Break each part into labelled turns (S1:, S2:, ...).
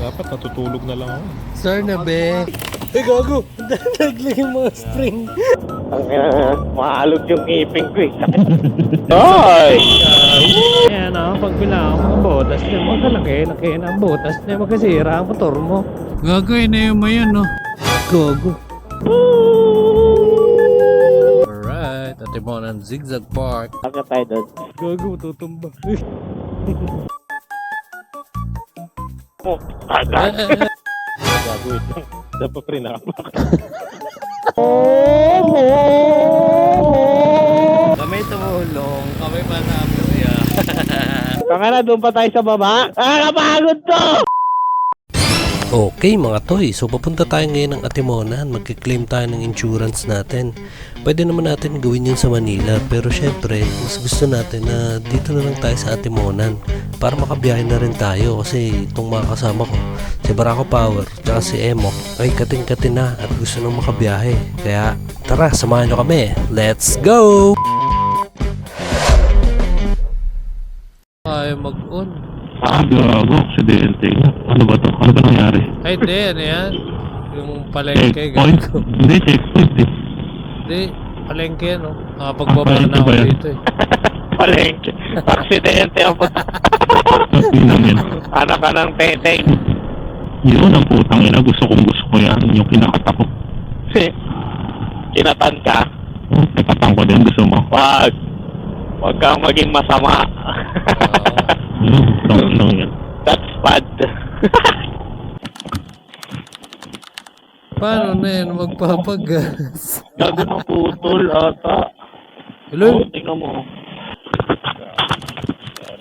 S1: Dapat natutulog na lang ako.
S2: Sir na be. Ay gago. Naglag yung mga spring.
S3: Maalog yung ngipin ko eh. Ay!
S2: Ayan ah, pag bilang mga botas niya magkalaki na ang botas niya magkasira ang motor mo. Gago na yung mayon no. Gago. Alright, ate mo ng Zigzag Park.
S3: Bakit tayo doon?
S2: Gago, tutumba.
S3: Oh, agad. Gagawin lang. Dapat rin nakapak.
S2: Kami tumulong, kami panapya.
S3: Kaya na, doon pa tayo sa baba. Nakakapagod to!
S4: Okay mga toy, so papunta tayo ngayon ng Atimonan, magkiklaim tayo ng insurance natin. Pwede naman natin gawin yun sa Manila, pero syempre mas gusto natin na dito na lang tayo sa Atimonan para makabiyahe na rin tayo kasi itong mga kasama ko, si Barako Power at si Emo ay kating-kating na at gusto nang makabiyahe. Kaya tara, samahan nyo kami, let's go!
S2: Ay, mag-on.
S1: Gago, aksidente nga. Ano ba to? Ano ba nangyari?
S2: Ay, di, ano yan? Yung palengke,
S1: Checkpoint?
S2: gago.
S1: Hindi, checkpoint eh.
S2: Di, palengke yan, no? Nakapagbaba na ako
S1: Palengke ba yan?
S2: dito eh.
S3: Palengke. Aksidente ako.
S1: Pinang yan.
S3: Anak ka ng teteng.
S1: Yun ang putang ina. Gusto ko yan. Yung kinakatak ko.
S3: Kinatan ka.
S1: Oh, nakatang ko din. Gusto mo?
S3: Wag. Wag kang maging masama.
S1: Yun, putang ina yan.
S3: That's bad.
S2: Paano na yan magpapagas?
S3: Gago na putol ata.
S2: Hello?
S3: Oh, tingnan mo.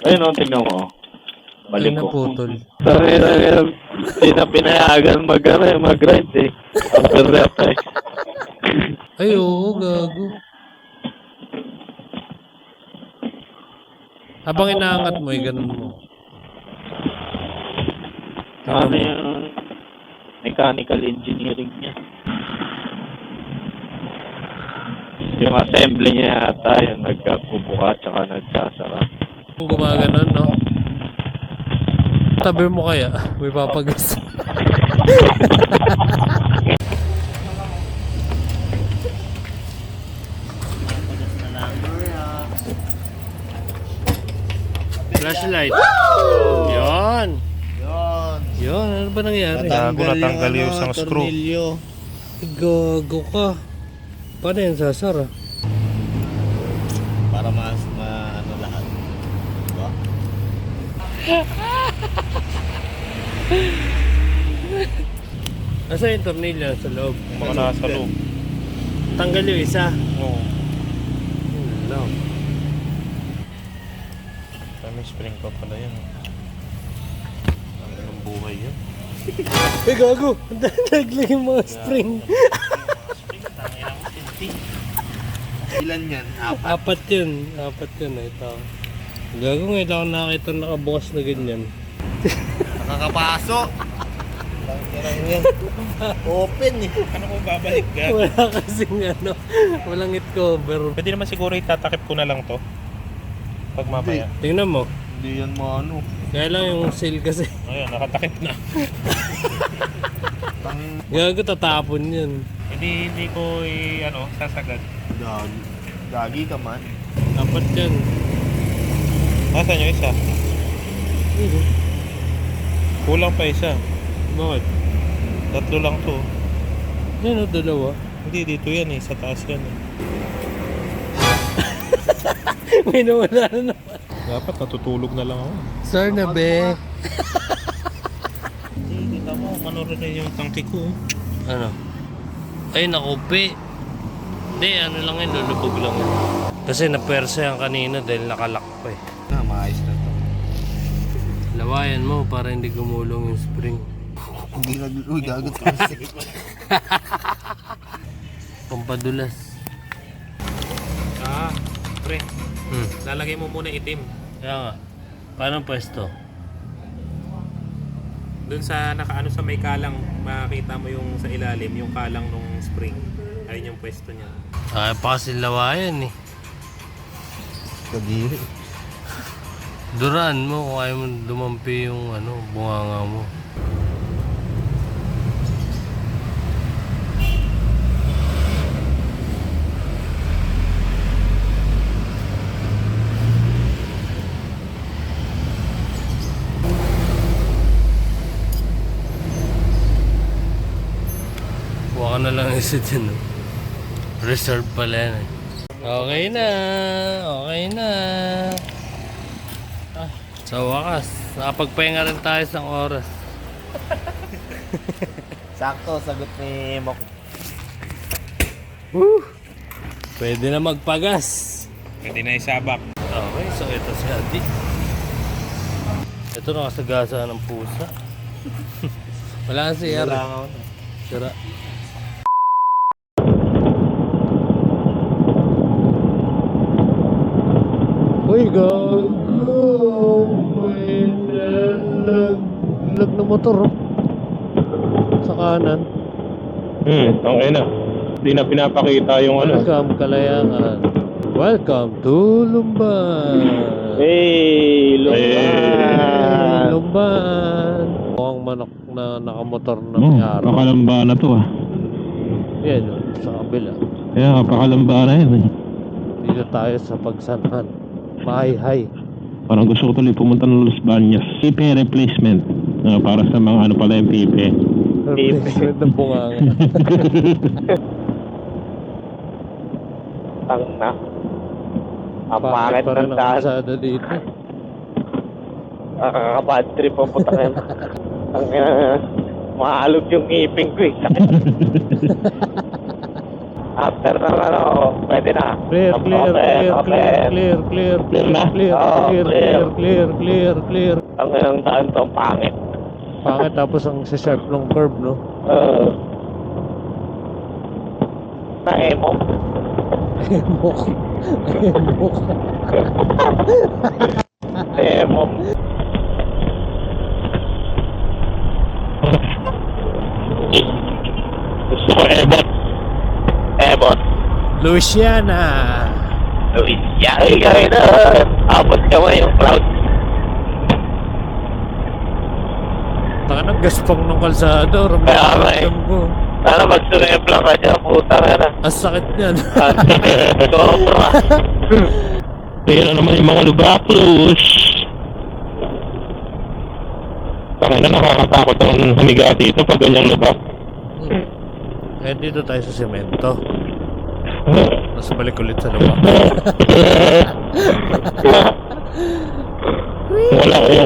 S3: Ayun o, tingnan mo.
S2: Ay,
S3: Balik ko.
S2: naputol.
S3: Sorry, hindi na pinayagan mag-ride eh. After eh.
S2: Ay, oo, gago. Habang inaangat mo, ganun mo.
S3: Ano yung mechanical engineering niya? Yung assembly niya yata, yung nagkabubuka at saka nagsasara.
S2: Kung gumaganon, no? Tabi mo kaya, may papagas. Flashlight. Yon. Yon, ano ba nangyari?
S1: Natanggal yung isang screw.
S2: Gago ka. Paano yan sasara?
S5: Para ano lahat. Diba?
S2: Asa yung tornilyo sa loob?
S1: Baka nasa loob.
S2: Tanggal yung isa.
S1: Oo.
S2: No.
S1: May spring pa pala yun. Ang ganang buhay yun.
S2: Eh gago! Naglag yung mga spring.
S5: Ilan yan?
S2: Apat yun. Ito. Gago ngayon ako nakakita nakabukas na ganyan.
S5: Nakakapaso. Yan. Open eh.
S1: Ano kung babalik ka?
S2: Wala kasing ano. Walang it cover.
S1: Pwede naman siguro itatakip ko na lang to. Pag mamaya.
S2: Tingnan mo.
S5: Hindi yan maano.
S2: Kaya lang yung seal kasi.
S1: Ayun, nakatakip na.
S2: Gago tatapon yun.
S1: Hindi ko sasagad.
S5: Gagi ka man.
S2: Apat yan.
S1: Nasaan yung isa? Kulang pa isa.
S2: Bakit?
S1: Tatlo lang to.
S2: Yan o, dalawa.
S1: Hindi, dito yan eh. Sa taas yan eh.
S2: May nawala na naman.
S1: Dapat natutulog na lang ako.
S2: Sir na be.
S1: Hindi, kita mo. Manuro na yung tangke ko.
S2: Ano? Ay, nakupi. Hindi, ano lang yun, lulubog lang yun. Kasi napersa yan kanina dahil nakalak pa eh.
S5: Maayos na to.
S2: Lawayan mo para hindi gumulong yung spring.
S5: Hindi uy, gagot ko.
S2: Pampadulas.
S1: Pre.
S2: Hmm.
S1: Lalagay mo muna itim.
S2: Kaya nga. Paano pwesto?
S1: Doon sa nakaano sa may kalang, makita mo yung sa ilalim, yung kalang nung spring. Ayun yung pwesto niya.
S2: Ay, pa kasi lawayan eh.
S5: Kadiri.
S2: Duraan mo kung ayaw mo dumampi yung bunganga mo. na lang isa dyan. No? Reserve pala yan eh. Okay na. Okay na. Ah, sa wakas, nakapagpahinga rin tayo isang oras.
S5: Sakto, sagot ni Mok.
S2: Woo! Pwede na magpagas.
S1: Pwede na isabak.
S2: Okay, so ito si Adi. Ito nakasagasa ng pusa. Wala si Yara.
S5: Wala ako.
S2: Sira. Uy, gago! May lag na motor oh. Sa kanan.
S3: Okay na. Hindi na pinapakita yung ano.
S2: Welcome, Kalayaan. Welcome to Lumban.
S3: Hey,
S2: Hey, Lumban. Mukhang manok na nakamotor na
S3: Oh,
S2: may araw.
S3: pakalamba na to ah.
S2: Yan yun, sa kabila.
S3: Kaya pakalamba na yun eh.
S2: Dito tayo sa Pagsanhan. Mahay-hay.
S3: Parang gusto ko tuloy pumunta ng Los Baños. Pipe replacement. Para sa mga ano pala yung pipe.
S2: Replacement ng bunganga.
S3: Tang na. Ang
S2: Bakit
S3: pangit
S2: pa rin
S3: ng
S2: ang
S3: daan.
S2: kalsada dito?
S3: Nakakabad trip ang puta ngayon. Ang maalog yung ngipin ko eh. Sakit. After na ano, pwede na.
S2: Clear, clear, clear, clear, clear, clear,
S3: Clear na?
S2: clear,
S3: Oo,
S2: clear, clear, clear, clear, clear.
S3: Ang ngayon daan to, ang pangit.
S2: Bakit tapos ang sharp ng curve, no?
S3: Na-emo.
S2: Emok. Emok.
S3: Emo. Gusto ko ebot. Ebot.
S2: Luciana.
S3: Luis, yari ka rin na. Abot ka mo yung crowd.
S2: Taka ng gaspang ng kalsada.
S3: Kaya nga eh.
S2: Ramdam ko.
S3: Sana magsurempla ka dyan, puta ka na.
S2: Ang sakit niyan.
S3: Sobra. Pero naman yung mga lubaklos. Parang na nakakatakot ang humiga dito pag ganyang lubak.
S2: Eh, dito tayo sa semento. Tapos balik ulit sa lupa.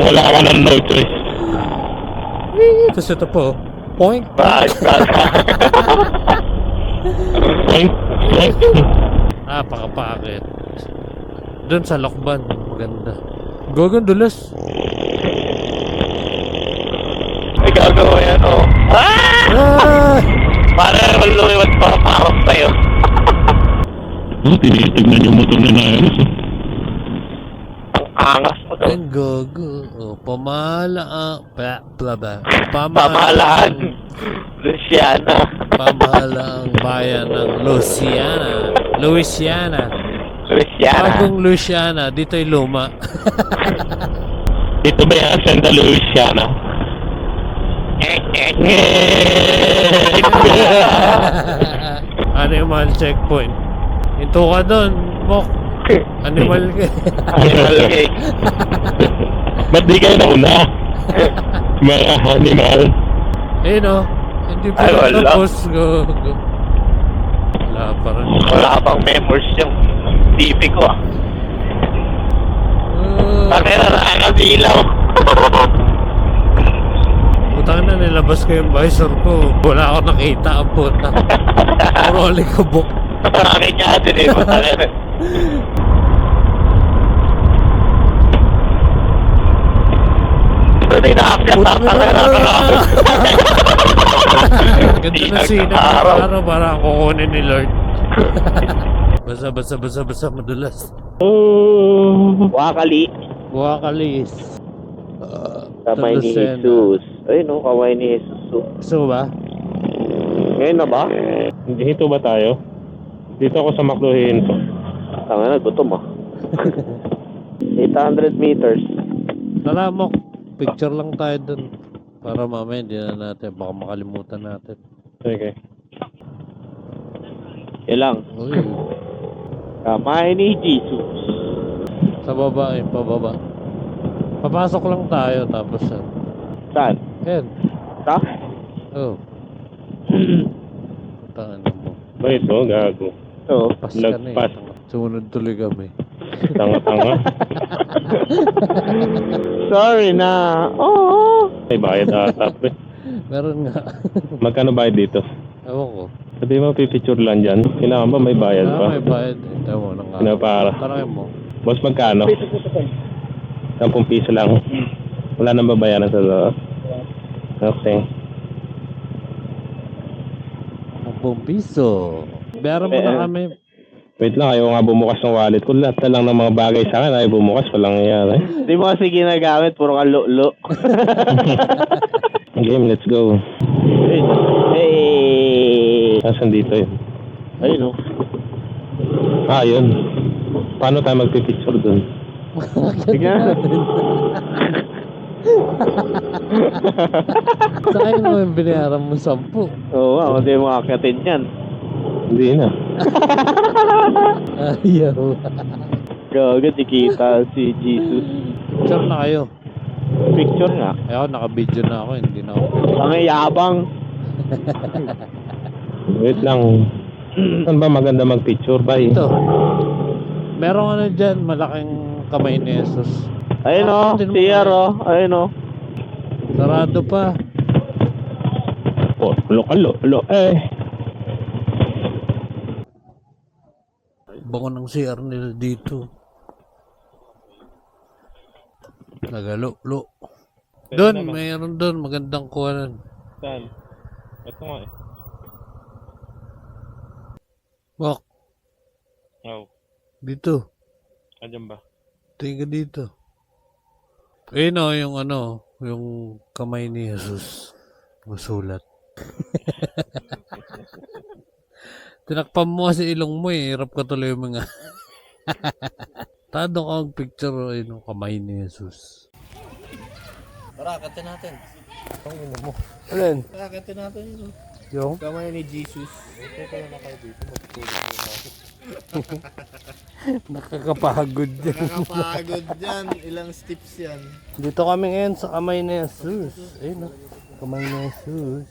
S3: Wala ka ng no choice.
S2: Tapos ito po. Point.
S3: Bakit?
S2: Napakapakit. Doon sa Lokban. Maganda. Gogondulas.
S3: May gagawa yan o.
S2: Ah!
S3: Para naman lumiwat para parang sa'yo. Tinitignan yung motor na naayos. Ang angas mo to.
S2: Ang gogo. Oh, pamahalaan.
S3: Pamahalaan. Luciana.
S2: Pamahalaang bayan ng Louisiana.
S3: Luciana.
S2: Bagong Louisiana. Dito ay luma.
S3: Dito ba yung Santa Luciana?
S2: Animal checkpoint. Ito ka doon, Mok. Animal ka.
S3: Animal cake. Ba't di kayo nauna? Mga animal.
S2: Eh no. Hindi pa
S3: Ay, wala.
S2: tapos. Go. Wala pa rin.
S3: Wala pang memories yung TV ko ah. Kamera na nakadilaw.
S2: Putang na, nilabas ko yung visor ko. Wala ako nakita ang puta. Puro alikabok.
S3: Akin niya din eh. Ito na inaakit
S2: Puta
S3: ang
S2: na
S3: kamera.
S2: Ganda na scene ng araw para kukunin ni Lord. Basa madulas.
S3: Wakali.
S2: Buwakalis.
S3: Kamay ni Jesus. Ay no, kamay ni Jesus.
S2: So ba?
S3: Ngayon na ba? Dito ba tayo? Dito ako sa Maclohin. Tanga na, gutom ah. 800 meters.
S2: Nalamok. Picture lang tayo dun. Para mamaya hindi na natin. Baka makalimutan natin.
S3: Okay. Ilang.
S2: Uy.
S3: Kamay ni Jesus.
S2: Sa baba eh. Pababa. Papasok lang tayo. Tapos yan.
S3: Saan?
S2: Yan.
S3: Sa?
S2: Oh. Tangina mo.
S3: Ba ito, gago.
S5: Oo.
S2: Pas ka na
S3: Lagpas.
S2: eh. Sumunod tuloy kami.
S3: Tanga-tanga.
S5: Sorry na. Oo.
S3: May bayad ata. Pre.
S2: Meron nga.
S3: Magkano bayad dito?
S2: Ewan ko.
S3: Sabi mo, pipicture lang dyan. Kailangan ba may bayad pa?
S2: May bayad eh. Ewan nga.
S3: Ano para?
S2: Tanongin mo.
S3: Boss, magkano? 10 piso lang. Wala nang babayaran sa loob. Okay.
S2: 10 piso. Bayaran mo na kami.
S3: Wait lang, ayaw nga bumukas ng wallet ko. Lahat na lang ng mga bagay sa akin ayaw bumukas. Walang nangyari.
S5: Di mo kasi ginagamit, puro ka lo-lo.
S3: Game, let's go.
S5: Hey!
S3: Nasaan dito yun?
S5: Ayun o.
S3: Ah, yun. Paano tayo magpipicture dun?
S5: Tignan.
S2: Sa akin naman binayaran mo 10.
S5: Oo nga, hindi mo akatin yan.
S3: Hindi na.
S2: Ayaw.
S5: Gaga, kita si Jesus.
S2: Picture na kayo.
S5: Picture nga.
S2: Eh ako, naka-video na ako. Hindi na ako.
S5: Ang yabang.
S3: Wait lang. Saan ba maganda magpicture? Bye.
S2: Ito. Meron ano dyan, malaking kamay ni Jesus.
S5: Ayun o, CR o. Ayun o.
S2: Sarado pa.
S3: Oh, lo.
S2: Bango ng CR nila dito. Nagalo. Doon, mayroon doon. Magandang kuwanan.
S3: Saan? Ito nga eh.
S2: Bak,
S3: Oh,
S2: dito.
S3: andyan ba?
S2: Tingin dito. Ayun o, yung ano, yung kamay ni Jesus. Masulat. Tinakpan mo kasi ilong mo eh. Hirap ka tuloy yung mga... Tado ka ang picture yung kamay ni Jesus.
S4: Tara, katin natin.
S5: Alin?
S4: Katin natin yun.
S2: Yung?
S5: Kamay ni Jesus.
S2: Nakakapagod yan.
S5: Nakapagod yan. Ilang steps yan.
S2: Dito kami ngayon sa kamay ni Jesus. Ayun o. Kamay ni Jesus.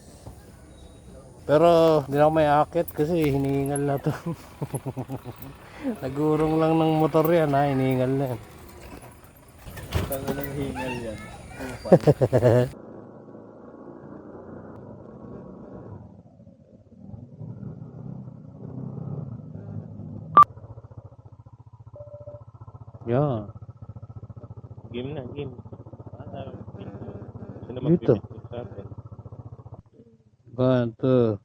S2: Pero hindi na ako may akit kasi hinihingal na to. Nagurong lang ng motor yan ha. Hinihingal na yan.
S5: Tanga ng hingal yan.
S2: Yan.
S3: Game na, game. Sino
S2: Dito.
S3: magpipicture sa atin?
S2: 1, 2.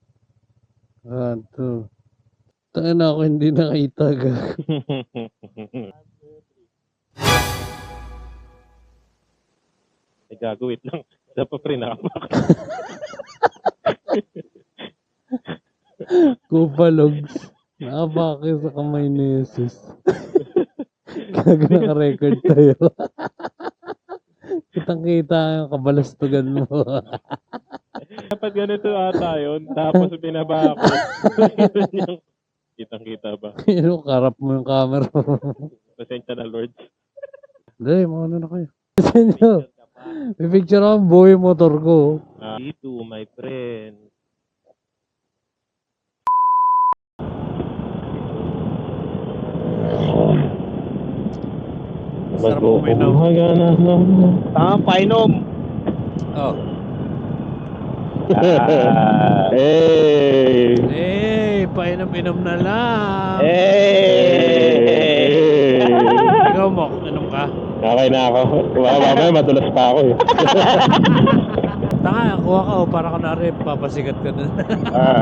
S2: Tayo na ako hindi nakita ga.
S3: Ay, gago, wait lang. Isa pa pre, nakapak.
S2: Kupalogs. Nakabaki sa kamay ni Jesus. Gago naka-record tayo. Kitang-kita ang kabalastugan mo.
S3: Dapat ganito ata yun. Tapos binaba ako. Kitang-kita ba?
S2: Ano, karap mo yung camera.
S3: Pasensya na, Lord.
S2: Hindi, mauna na kayo. Sa inyo. May picture ako, buhay motor ko.
S3: Dito, my friend.
S2: Sarap uminom.
S5: Tama, painom.
S2: Oh.
S3: Hey!
S2: Eh, painom-inom na lang.
S5: Hey!
S2: Ikaw mo, inom ka?
S3: Okay na ako. Mamaya matulas pa ako eh.
S2: Tanga, kuha ka o para ka na rin, papasikat ka na.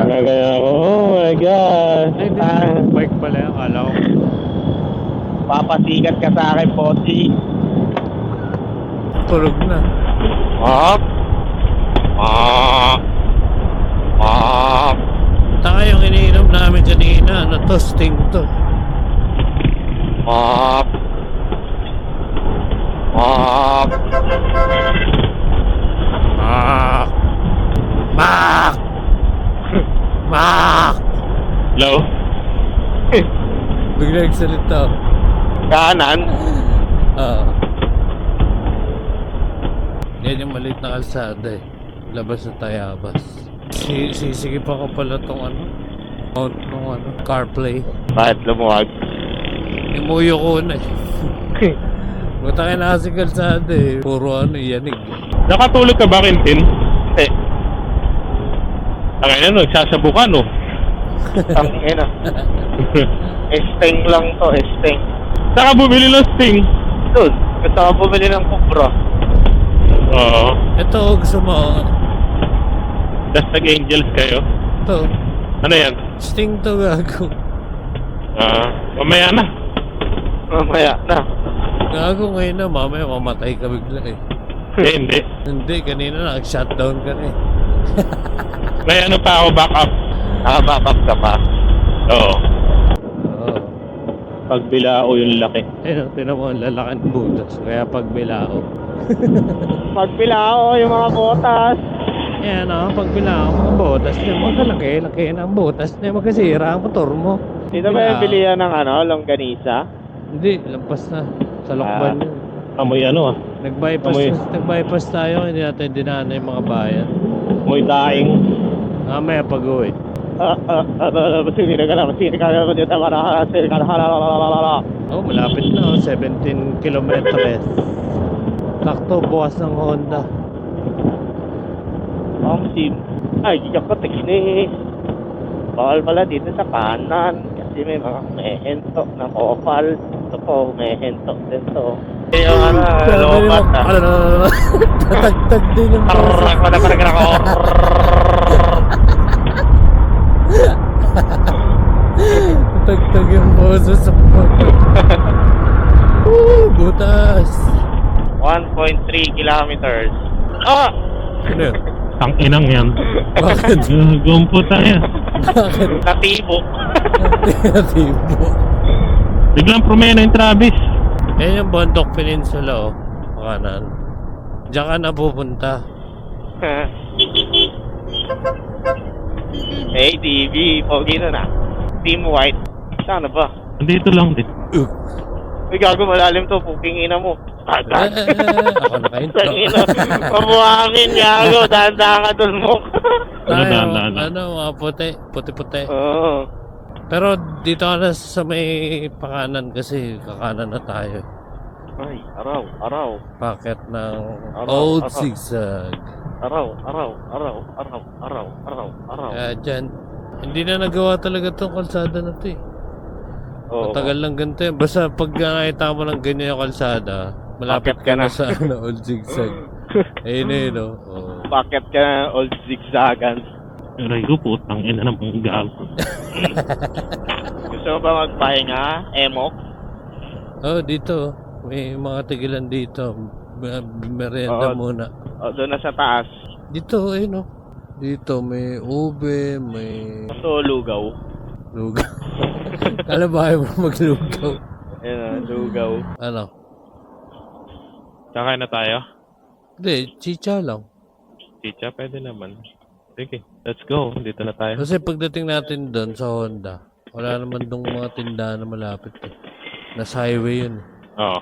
S3: Kagaya ako. Oh my God.
S2: Ay, hindi. Bike pala yan, kala ko.
S5: Papasikat ka sa akin, Pochi.
S2: Tulog na. Tanga yung iniinom namin kanina, na toasting to. Mak!
S3: Hello?
S2: Bigla nagsalita.
S5: Kanan.
S2: Yan yung maliit na kalsada eh. Labas na Tayabas. Sisigipan ko pala tong ano. Out ng ano, CarPlay.
S5: Bakit lumuwag?
S2: Imuyo ko na eh. Buta kayo na kasi kalsada eh. Puro ano, yanig.
S3: Nakatulog ka ba, Quintin?
S5: Hindi.
S3: Ang ina, nagsasabu ka, no?
S5: Ang ina. Esteng lang to, esteng.
S3: Saka bumili ng Sting.
S5: Doon, gusto ka bumili ng Cobra.
S3: Oo.
S2: Ito, gusto mo.
S3: Tapos nag-angels kayo.
S2: Ito,
S3: Ano yan?
S2: Sting to gago.
S3: Mamaya na.
S5: Mamaya na.
S2: Gago ngayon na, mamaya mamatay ka bigla eh.
S3: Hindi.
S2: Hindi, kanina nag-shutdown ka na eh.
S3: May ano pa ako, backup.
S5: Nakabackup ka pa.
S3: Oo.
S2: Oo.
S3: Pagbilao yung laki.
S2: Ayun, tinan mo, ang lalakan butas. Kaya pagbilao.
S5: Pagbilao yung mga botas.
S2: Ayan o, pagbilao, mga botas niya, magkalaki-laki na ang botas niya, magkasira ang motor mo.
S5: Dito ba yung bilihan ng ano, longganisa?
S2: Hindi, lampas na. Sa lokban yun.
S3: Amoy ano ah.
S2: Nag-bypass tayo, hindi natin dinaan yung mga bayan.
S3: Amoy daing.
S2: Mamaya pag-uwi. Oh, malapit na oh, 17 kilometers. Sakto, bukas ng Honda.
S5: Sim. Ay, giyak ko tikinis. Bawal pala dito sa kanan. Kasi may mga humehento ng opal. Ito po, humehento din to. Yung ano, lobat na.
S2: Tatagtag din yung boses.
S5: Arrak ko na parang ako.
S2: Tatagtag yung boses sa motor. Butas.
S5: 1.3 kilometers. Ah!
S2: Ano yun?
S3: Ang inang yan.
S2: Bakit?
S3: Gumpo tayo.
S2: Bakit?
S5: Natibo.
S2: Negatibo.
S3: Biglang promena yung Travis.
S2: Yan yung Bondok Peninsula oh. Kanan. Diyan ka na pupunta.
S5: Hey, DB. Pogi na na. Team White. Sana ba?
S3: Andito lang din.
S5: Uy, gago malalim to. Puking ina mo.
S2: Ako na kayo.
S5: Tangina. Pabuhangin, gago. Dahan-dahan ka dun mo.
S2: Ano, mga puti. Puti-puti.
S5: Oo.
S2: Pero dito ka na sa may pakanan kasi kakanan na tayo.
S5: Ay, araw, araw.
S2: Packet ng
S5: Araw,
S2: Old
S5: araw.
S2: Zigzag.
S5: Araw, araw, araw, araw, araw, araw, araw.
S2: Kaya dyan, hindi na nagawa talaga tong kalsada na to eh.
S5: Oo.
S2: Matagal lang ganito eh. Basta pag nakita mo ng ganyan yung kalsada, malapit
S5: Bakit
S2: ka
S5: ka
S2: na
S5: na?
S2: sa Old Zigzag. Ayun eh, no? Oh.
S5: Bakit ka na old zigzagan?
S3: Aray ko, putang ina ng panggal.
S5: Gusto mo ba magpahinga? Emok?
S2: Oh, dito. May mga tigilan dito. Merienda
S5: Oo.
S2: muna.
S5: O, doon na sa taas.
S2: Dito, ayun oh. Dito may ube, may
S5: So, lugaw.
S2: lugaw. Alam ba ayaw mo maglugaw?
S5: Ayun, lugaw.
S2: Ano?
S3: Kakain na tayo?
S2: Hindi, chicha lang.
S3: Chicha, pwede naman. Sige, let's go. Dito na tayo.
S2: Kasi pagdating natin doon sa Honda, wala naman dong mga tindahan na malapit eh. Nasa highway yun.
S3: Oo.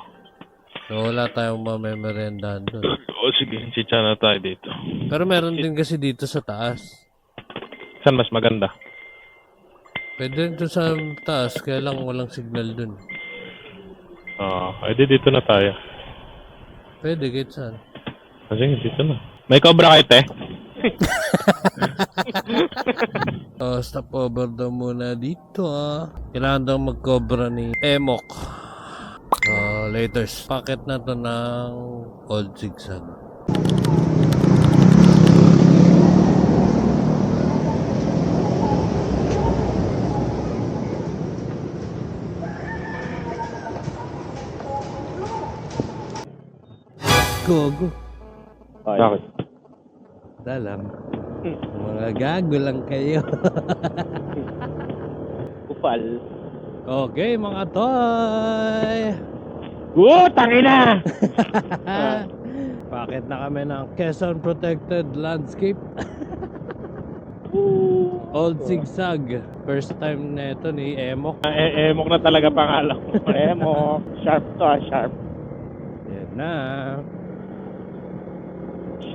S2: So wala tayong mamimerendahan doon.
S3: O sige, chicha na tayo dito.
S2: Pero meron din kasi dito sa taas.
S3: Saan mas maganda?
S2: Pwede rin doon sa taas, kaya lang walang signal doon.
S3: Oo, edi dito na tayo.
S2: Pwede, kahit saan.
S3: Sige, dito na. May cobra kayo, te?
S2: Oh, stop over daw muna dito ah. Kailangan daw mag-cobra ni Emok. Laters. Packet na to ng Old Zigzag. Gogo.
S3: Bakit?
S2: Dalam. Mga gago lang kayo.
S5: Upal.
S2: Okay, mga toy.
S3: Tangina!
S2: Bakit na kami ng Quezon Protected Landscape? Old Zigzag. First time na ito ni Emok.
S3: Emok na talaga pangalan.
S5: Emok. Sharp to sharp.
S2: Yan na.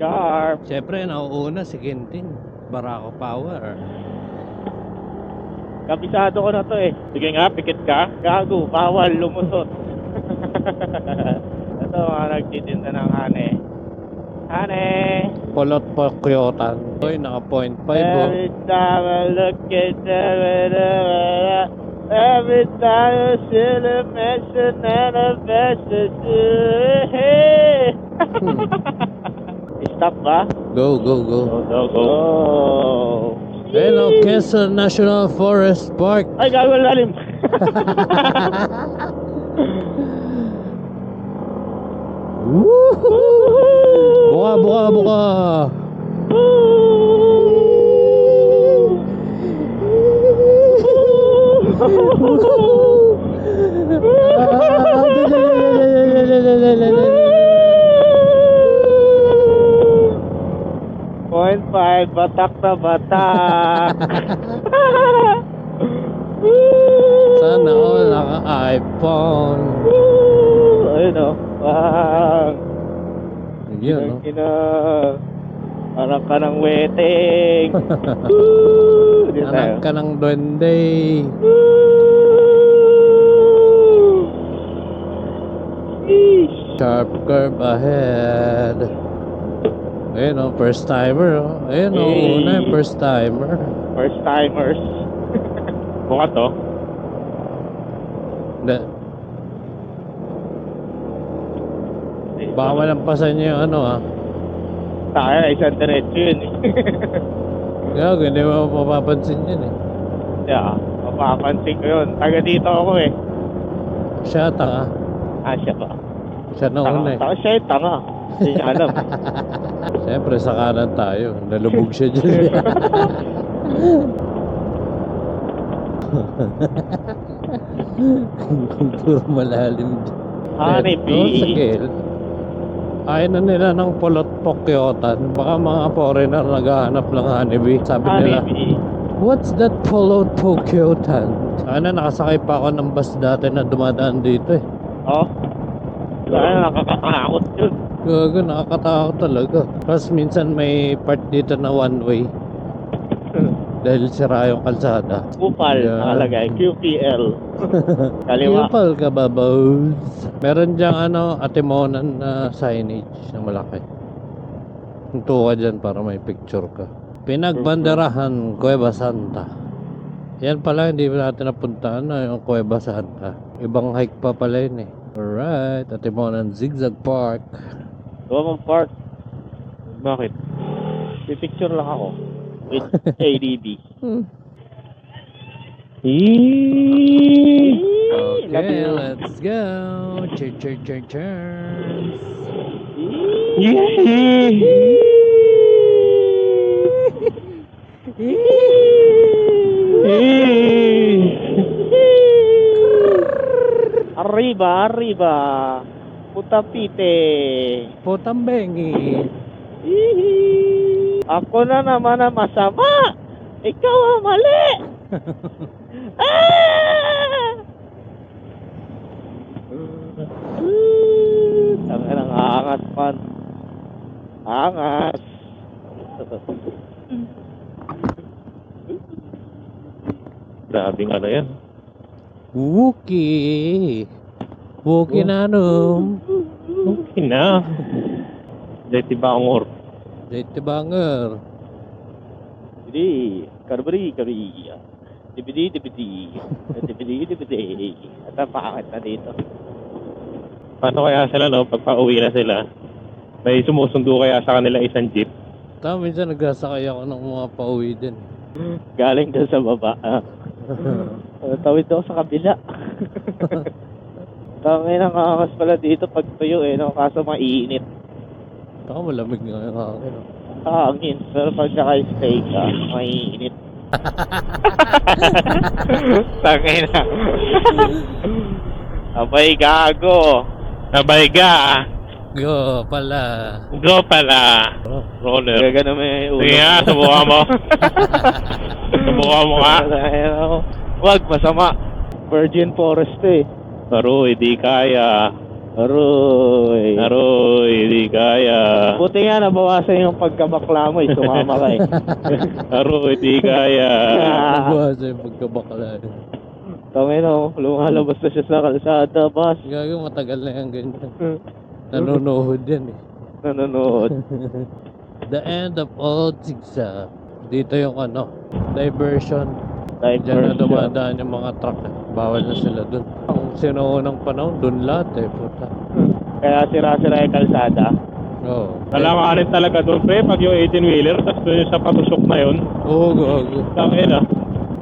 S5: Sharp.
S2: Siyempre, nauuna si Quintin. Barako Power.
S5: Kabisado ko na to eh.
S3: Sige nga, pikit ka.
S5: Gago, bawal lumusot. Ito mga nagtitinda ng hane. Hane!
S2: Polot po Kyotan. Uy, naka 0.5 oh.
S5: Every time I look at them, every time I see the mention and a message. Hey! Stop ba?
S2: Go, go, go.
S3: Go, go.
S5: Oh!
S2: Ayun o, Quezon National Forest Park.
S5: Ay, gago lalim!
S2: Woohoo! Buka, buka, buka.
S5: Point 5, batak na batak.
S2: Sana all naka-iPhone.
S5: Ayun o. Bang.
S2: Yun o.
S5: Ina. Anak ka ng wedding. Dito tayo.
S2: Anak ka ng duwende. Sharp curve ahead. Ayun o, first timer o. Ayun o,
S5: Hey.
S2: una yung first timer.
S5: First timers.
S3: Buka to.
S2: Hindi. Baka malampasan niyo yung ano ah.
S5: Tayo na isang diretso yun eh.
S2: Gago, hindi mo mapapansin yun eh.
S5: Yeah, mapapansin ko yun. Taga dito ako eh.
S2: Siya, tanga.
S5: Ah, siya ba?
S2: Siya na una eh.
S5: Tanga siya yung tanga. Hindi niya alam.
S2: Siyempre, sa kanan tayo. Nalubog siya dyan. Puro malalim dyan.
S5: Honeybee.
S2: Doon sa Gale. Ayaw na nila ng Polot Pokyotan. Baka mga foreigner naghahanap ng honeybee. Sabi nila,
S5: Honeybee.
S2: what's that Polot Pokyotan? Sana nakasakay pa ako ng bus dati na dumadaan dito eh.
S5: Oh. Sana nakakatakot yun.
S2: Gago, nakakatakot talaga. Tapos minsan may part dito na one way. Dahil sira yung kalsada.
S5: Kupal,
S2: Yeah.
S5: nakalagay. QPL. Kaliwa.
S2: Kapal ka ba, boss? Meron diyang ano, atimonan na signage na malaki. Tunto ka dyan para may picture ka. Pinagbanderahan, Cueva Santa. Yan pala, hindi pa natin napuntahan na yung Cueva Santa. Ibang hike pa pala yun eh. Alright, atimonan Zigzag Park.
S5: Gawa mong park.
S3: Bakit?
S5: Pipicture lang ako. With ADB.
S2: Okay, let's go. Cheers.
S5: Arriba, arriba. Putapite.
S2: Potambengi.
S5: Ako na naman ang masama. Ikaw ang mali. Ah! Tangin ang angas man. Angas.
S3: Grabing ano yan.
S2: Wookie. Wookie nanom.
S3: Okay na. Dati Bangor.
S2: Dito banger.
S5: Dibidi, karbari, karbari. Dibidi, dibidi. Dibidi, dibidi. At ang pakakit na dito.
S3: Paano kaya sila no? Pag pauwi na sila, may sumusundo kaya sa kanila isang jeep.
S2: Tama, minsan nagsasakay ako ng mga pauwi din.
S5: Galing doon sa baba. Tawid ako sa kabila. Tangin ang angas pala dito pag tuyo eh, no? Kaso mainit.
S2: Taka malamig nga yung hangin. oh.
S5: Hangin, pero pag naka-stay ka, mainit. Tangin na. Abay, gago.
S3: Abay ga!
S2: Go pala.
S3: Go pala! Roller.
S5: Gaga na may ulo.
S3: Sige nga, subukan mo. Subukan mo nga.
S5: Wag, masama. Virgin Forest eh.
S3: Pero hindi kaya.
S5: Aroy.
S3: Aroy, di kaya.
S5: Buti nga nabawasan yung pagkabakla mo, sumama ka eh.
S3: Aroy, di kaya.
S2: Nagbuhasa yung pagkabakla.
S5: Tangin na, lumalabas na siya sa kalsada, boss.
S2: Gagawin matagal na yung ganyan. Nanonood yan eh.
S5: Nanonood.
S2: The end of all zigzag. Dito yung ano, diversion. Diyan na
S5: Diversion.
S2: dumadaan yung mga truck. Bawal na sila dun. Ang sinuunang panahon, dun lahat eh, puta.
S5: Kaya sira-sira yung kalsada.
S2: Oo.
S3: Alanganin talaga doon, pre, pag yung 18-wheeler, tapos doon yung sa patusok na yun.
S2: Oo, gago.
S3: Tangin na.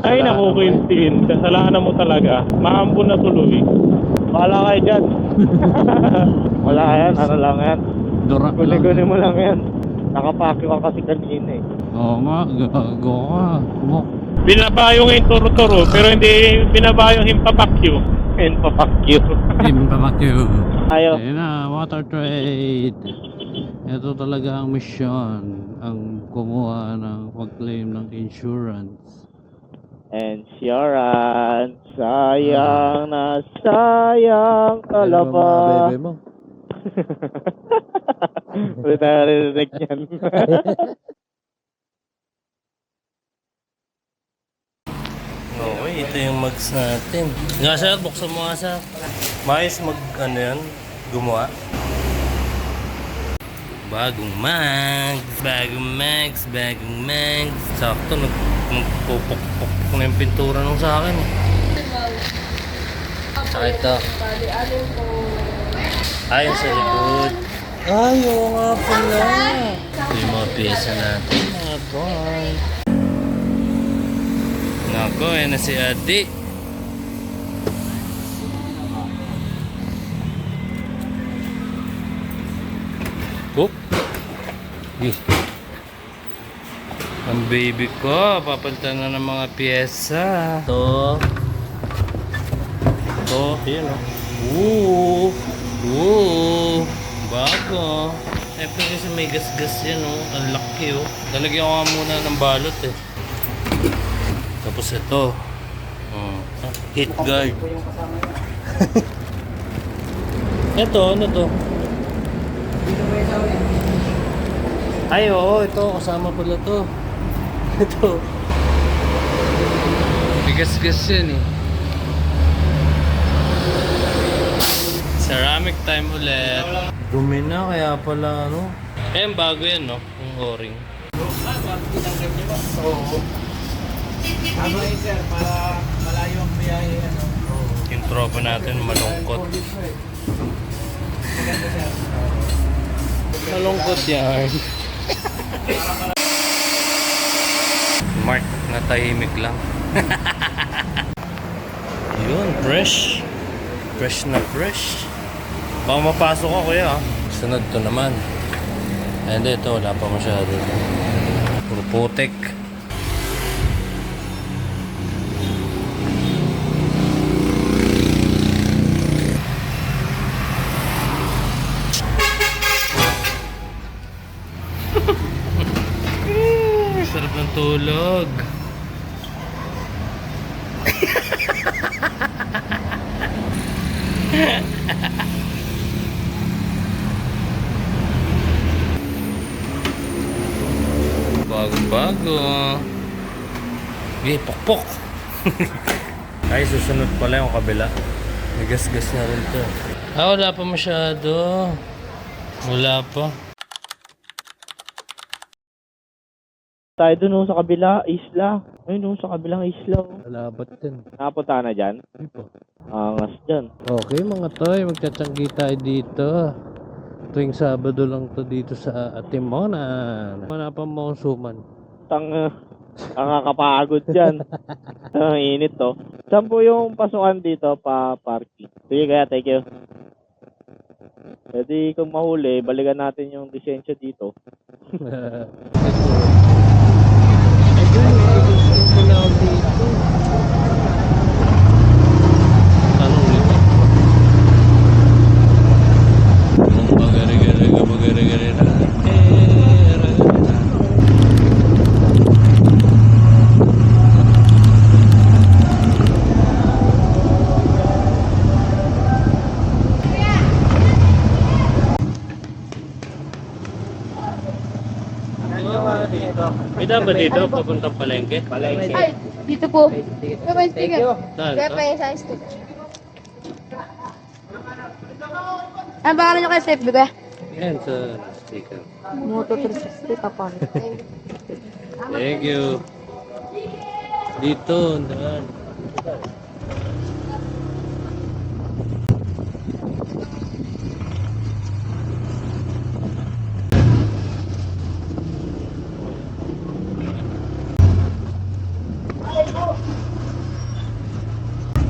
S3: Ay,
S2: Kasalanan
S3: naku,
S2: mo.
S3: Quintin. Kasalanan mo talaga. Maambon na tuloy.
S5: Bahala kayo dyan. Wala yan, ano lang yan.
S2: Durak lang.
S5: Guni-guni mo lang yan. Nakapakyo ka kasi kanina eh.
S2: Oo nga, gago ka. Mo.
S3: Binabayo nga yung turo-turo, pero hindi binabayo yung himpapakyo.
S5: And papakyo.
S2: Impapakyo.
S5: Ayaw.
S2: Ayun na, water trade. Ito talaga ang mission. Ang kumuha ng pag-claim ng insurance.
S5: Insurance. Sayang na sayang
S2: Ano
S5: talaba.
S2: mga bebe mo?
S5: Ulit tayo narinig yan.
S4: Okay, ito yung mags natin. Nga sir, buksan mo nga sir. Mayos mag, ano yan, gumawa. Bagong mags, bagong mags, bagong mags. Sakto, nagpupok-pok na yung pintura nung sa akin. Saka ito. Ayun sa likod. Ay, oo nga pala. Ito yung mga pyesa natin, mga boy. Nako, yan na si Adi. Oop. Ang baby ko, papalitan na ng mga pyesa. Ito. Ito, yun o. Ooh. Bago. Siyempre kasi may gas-gas yan o. Ang laki o. Talagyan ko nga muna ng balot eh. Tapos ito. Heat guard. Ito, ano to? Ay, oo, ito. Kasama pala to. Ito. Bigas-gas yan eh. Ceramic time ulit. Dumi na, kaya pala ano. Eh, bago yan, no? Yung o-ring.
S6: Tama yun sir, para malayo ang biyahe. Ano?
S4: Yung tropa natin malungkot. Malungkot yan. Mark, natahimik lang. Yun, fresh. Fresh na fresh. Baka mapasok ako kuya. Sunod to naman. And ito, wala pa masyado. Puro putik. Sarap ng tulog. Bago-bago. Okay, pokpok. Ay, susunod pala yung kabila. May gas-gas na rin to. Ah, wala pa masyado. Wala pa.
S5: Tayo dun sa kabila, isla. Ayun sa kabilang isla.
S2: Alabat din.
S5: Napunta na dyan?
S2: Ay po.
S5: Angas dyan.
S2: Okay mga toy, magtsatsangi tayo dito. Tuwing Sabado lang to dito sa Atimonan. Wala pa mausuman.
S5: Nakakapagod dyan. Ang init to. Saan po yung pasukan dito pa parking? Sige kaya, thank you. Pwede kung mahuli, balikan natin yung lisensya dito.
S2: May dapat dito, papuntang palengke.
S7: Ay, dito po. Kaya pa yung sticker.
S2: Saan
S7: Kaya
S2: to?
S7: pa yung sa sticker. Ano ba nyo kay Steve, kuya?
S2: Yan sa sticker.
S7: Moto 360, papan.
S2: Thank you. Dito, daan.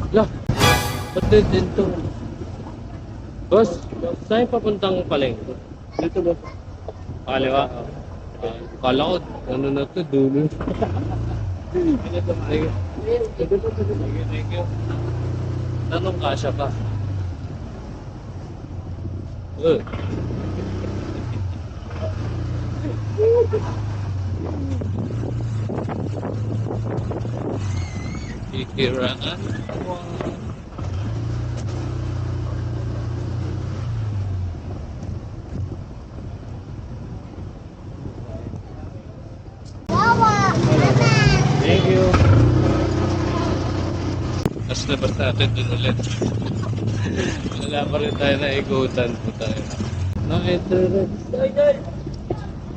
S2: Lah, ba't dito? Boss, saan yung papuntang palengke? Dito ba? Kaliwa. Kala ko, ano na to, dulo. Thank you. Thank you. Tanong kasya pa. Kikiraan. Thank you. Tapos labas natin dun ulit. Wala pa rin tayo na ikutan po tayo. Ito rin.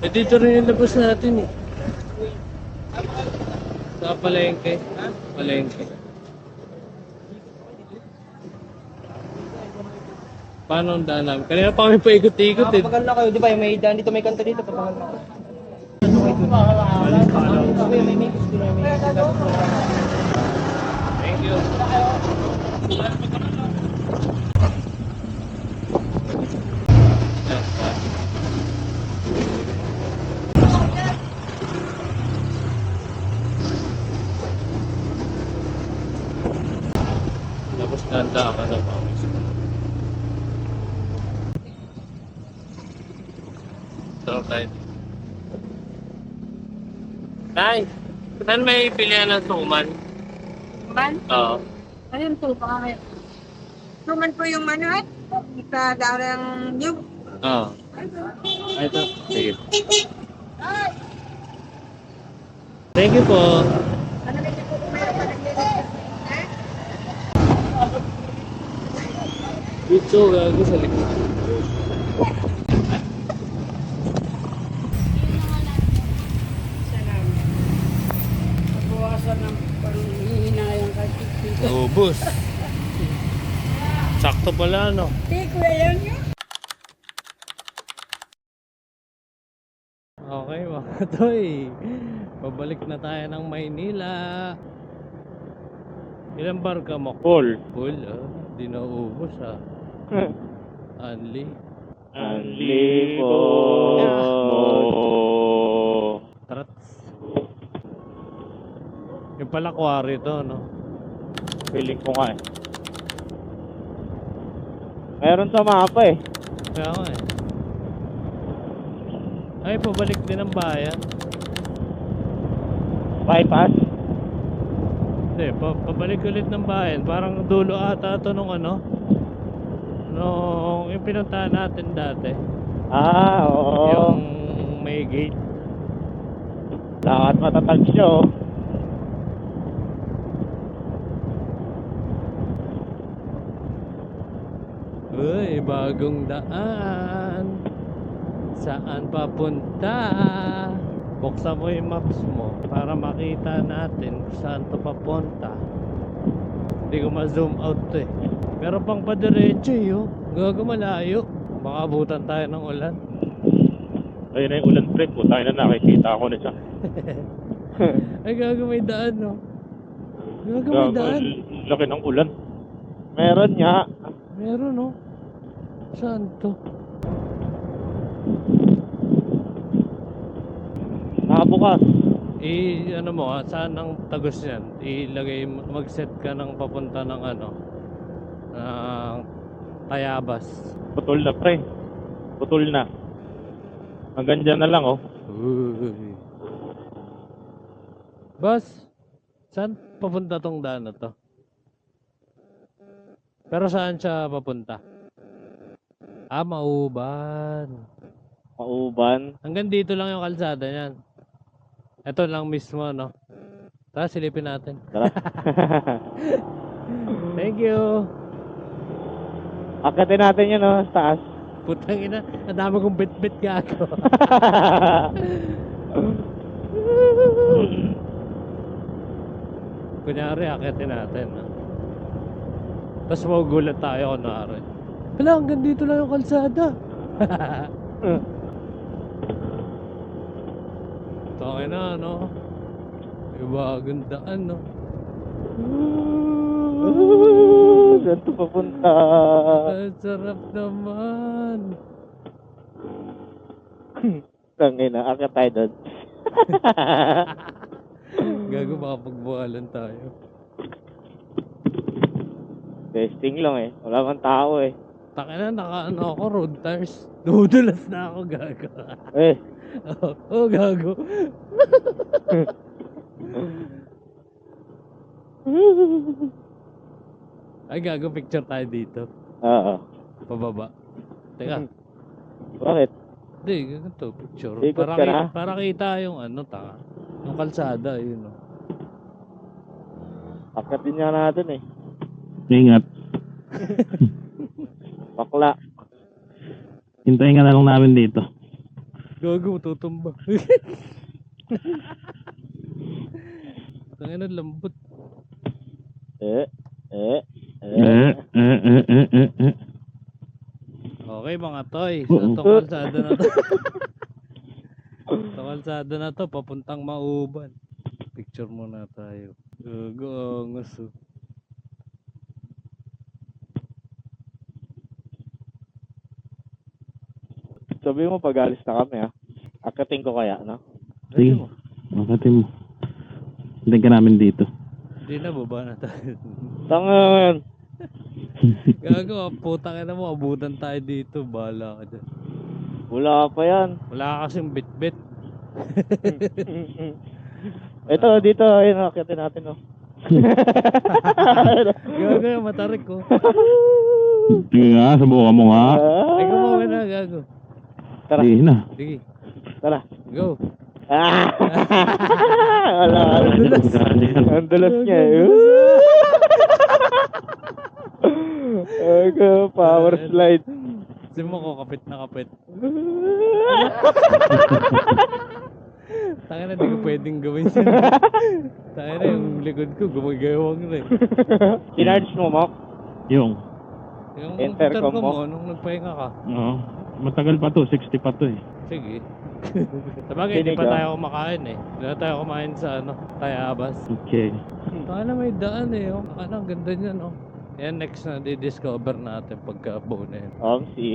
S2: Eh dito rin yung labas natin eh. Sa palengke. Palengke. Paano ang daan namin? Kanina pa kami paikot-ikot eh.
S6: Pagal na kayo, di ba? May daan dito, may kanto dito. Papagal na kayo.
S2: Thank you. Tapos ganda ka na pa. Sarap tayo. Tay, saan may pilihan ng suman?
S8: Man?
S2: Oo.
S8: Ayun po, baka may... Suman po yung ano sa darang yung...
S2: Oo. Ito. Sige. Thank you po.
S8: Ano ba yung po meron pa
S2: Dito, gago sa likod.
S8: Nabawasan ng panghihinayang kay
S2: Ubus. Sakto pala, no?
S8: Tiko, yan yun.
S2: Okay, mga toy. Pabalik na tayo ng Maynila. Ilang bar ka mo?
S3: Full.
S2: Full, ah. Di na ubus, ah. Only.
S5: Ang libo mo.
S2: Trats. Yung pala quarry to, no?
S5: Feeling ko nga eh. Meron sa mapa eh.
S2: Kaya nga eh. Ay, pabalik din ang bayan.
S5: Bypass.
S2: Hindi, pabalik ulit ng bayan. Parang dulo ata ito nung ano. Nung yung pinuntahan natin dati.
S5: Ah, oo.
S2: Yung may gate.
S5: Lahat matatag siya oh.
S2: Uy, bagong daan. Saan papunta? Buksan mo yung maps mo para makita natin kung saan to papunta. Hindi ko ma-zoom out to eh. Meron pang padiretso eh, oh. Gago malayo. Baka abutan tayo ng ulan.
S3: Ayun na yung ulan pre. Tayo na nakikita ko na siya.
S2: Ay gago may daan, no? Gago may daan.
S3: Laki ng ulan.
S5: Meron nga.
S2: Meron, no? Saan to?
S5: Nakabukas.
S2: Ano mo, saan ang tagos niyan? Ilagay mo, mag-set ka ng papunta ng ano, ng Tayabas.
S3: Putol na pre. Putol na. Hanggang dyan na lang oh.
S2: Uy. Boss, saan papunta tong daan na to? Pero saan siya papunta? Mauban.
S5: Mauban.
S2: Hanggang dito lang yung kalsada niyan. Ito lang mismo, no? Tara, silipin natin.
S5: Tara.
S2: Thank you.
S5: Akitin natin yun, no? Sa taas.
S2: Putang ina, ang dami kong bit-bit gago. Kunyari, akitin natin. No? Tapos magugulat tayo, kunwari. Wala, hanggang dito lang yung kalsada. Taka na, no? Iba, gandaan, no?
S5: Saan ito papunta?
S2: Ang sarap naman.
S5: Tangina, akit tayo doon.
S2: Gago, makapagbuhalan tayo.
S5: Testing lang eh. Wala man tao eh.
S2: Taka na, naka-ano ako, road tires. Dudulas na ako, gago.
S5: Eh,
S2: Oh, gago. Ay, gago, picture tayo dito.
S5: oo.
S2: Pababa. Teka,
S5: Bakit?
S2: hindi, ganito, picture.
S5: Ikot ka na?
S2: Para kita yung ano, taka. Yung kalsada, yun, no.
S5: Akitin nga natin eh.
S3: Ingat.
S5: Bakla.
S3: Hintayin ka na lang namin dito.
S2: Gago, tutumba. Tangina, lambot.
S5: Eh.
S2: Okay, mga toy. So, itong kalsada na to. Itong kalsada na to, papuntang Mauban. Picture muna tayo. Gago, angas, oh.
S5: Sabi mo pag alis na kami ah. Akitin ko kaya, no?
S2: Sige.
S3: Sige. Makatin mo. Hintayin ka namin dito.
S2: Hindi na, baba na tayo.
S5: Tangan.
S2: Gago, putang ina mo, abutan tayo dito. Bahala ka dyan.
S5: Wala pa yan.
S2: Wala ka kasing bit-bit.
S5: Ito, dito. Ayun, akitin natin, no?
S2: Gago, yung matarik ko.
S3: Sige nga, subukan mo nga.
S2: Ay, gumawa na, gago.
S5: Tara,
S3: Sige na.
S2: Sige,
S5: tara.
S2: go.
S5: Ah! Wala. Ang dulas niya eh. Power slide.
S2: Kasi mo ko, kapit na kapit. Taka na, di ko pwedeng gawin siya. Taka na, yung likod ko, gumagawang na eh.
S5: Kinarge mo, Mok?
S3: Yung.
S2: Yung
S5: Intercom
S2: intercom
S5: mo?
S2: mo, nung nagpahinga ka.
S3: Oo. Matagal pa to. 60 pa to eh.
S2: Sige. Sabagay, hindi
S5: Kinig
S2: pa
S5: ka.
S2: tayo kumakain eh. Hindi na tayo kumain sa ano, Tayabas.
S3: Okay.
S2: Taka na, may daan eh. Oh. Taka na, ang ganda niyan oh. Yan, next na di-discover natin pagka-bow na yan.
S5: Si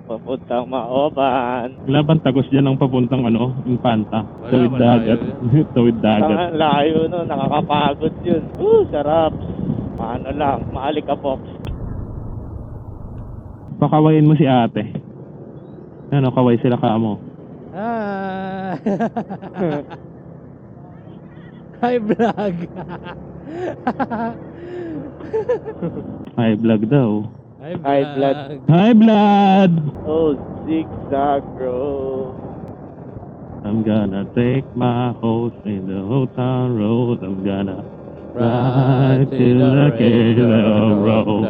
S5: papuntang Maoban.
S3: Wala bang tagos dyan ang papuntang ano? Infanta?
S2: Wala,
S3: Tawid
S2: malayo
S3: dagat. Tawid dagat.
S5: Tangan, layo no, nakakapagod yun. Sarap. Ano lang, maalikabok.
S3: Pakawain mo si ate. Ano, kaway sila ka mo.
S2: Ah! Hi, vlog!
S3: Hi, vlog daw.
S2: Hi,
S5: Hi, vlog.
S3: Hi, blood!
S5: Oh, zigzag road.
S3: I'm gonna take my horse in the old town road. I'm gonna ride to the Kilo Road.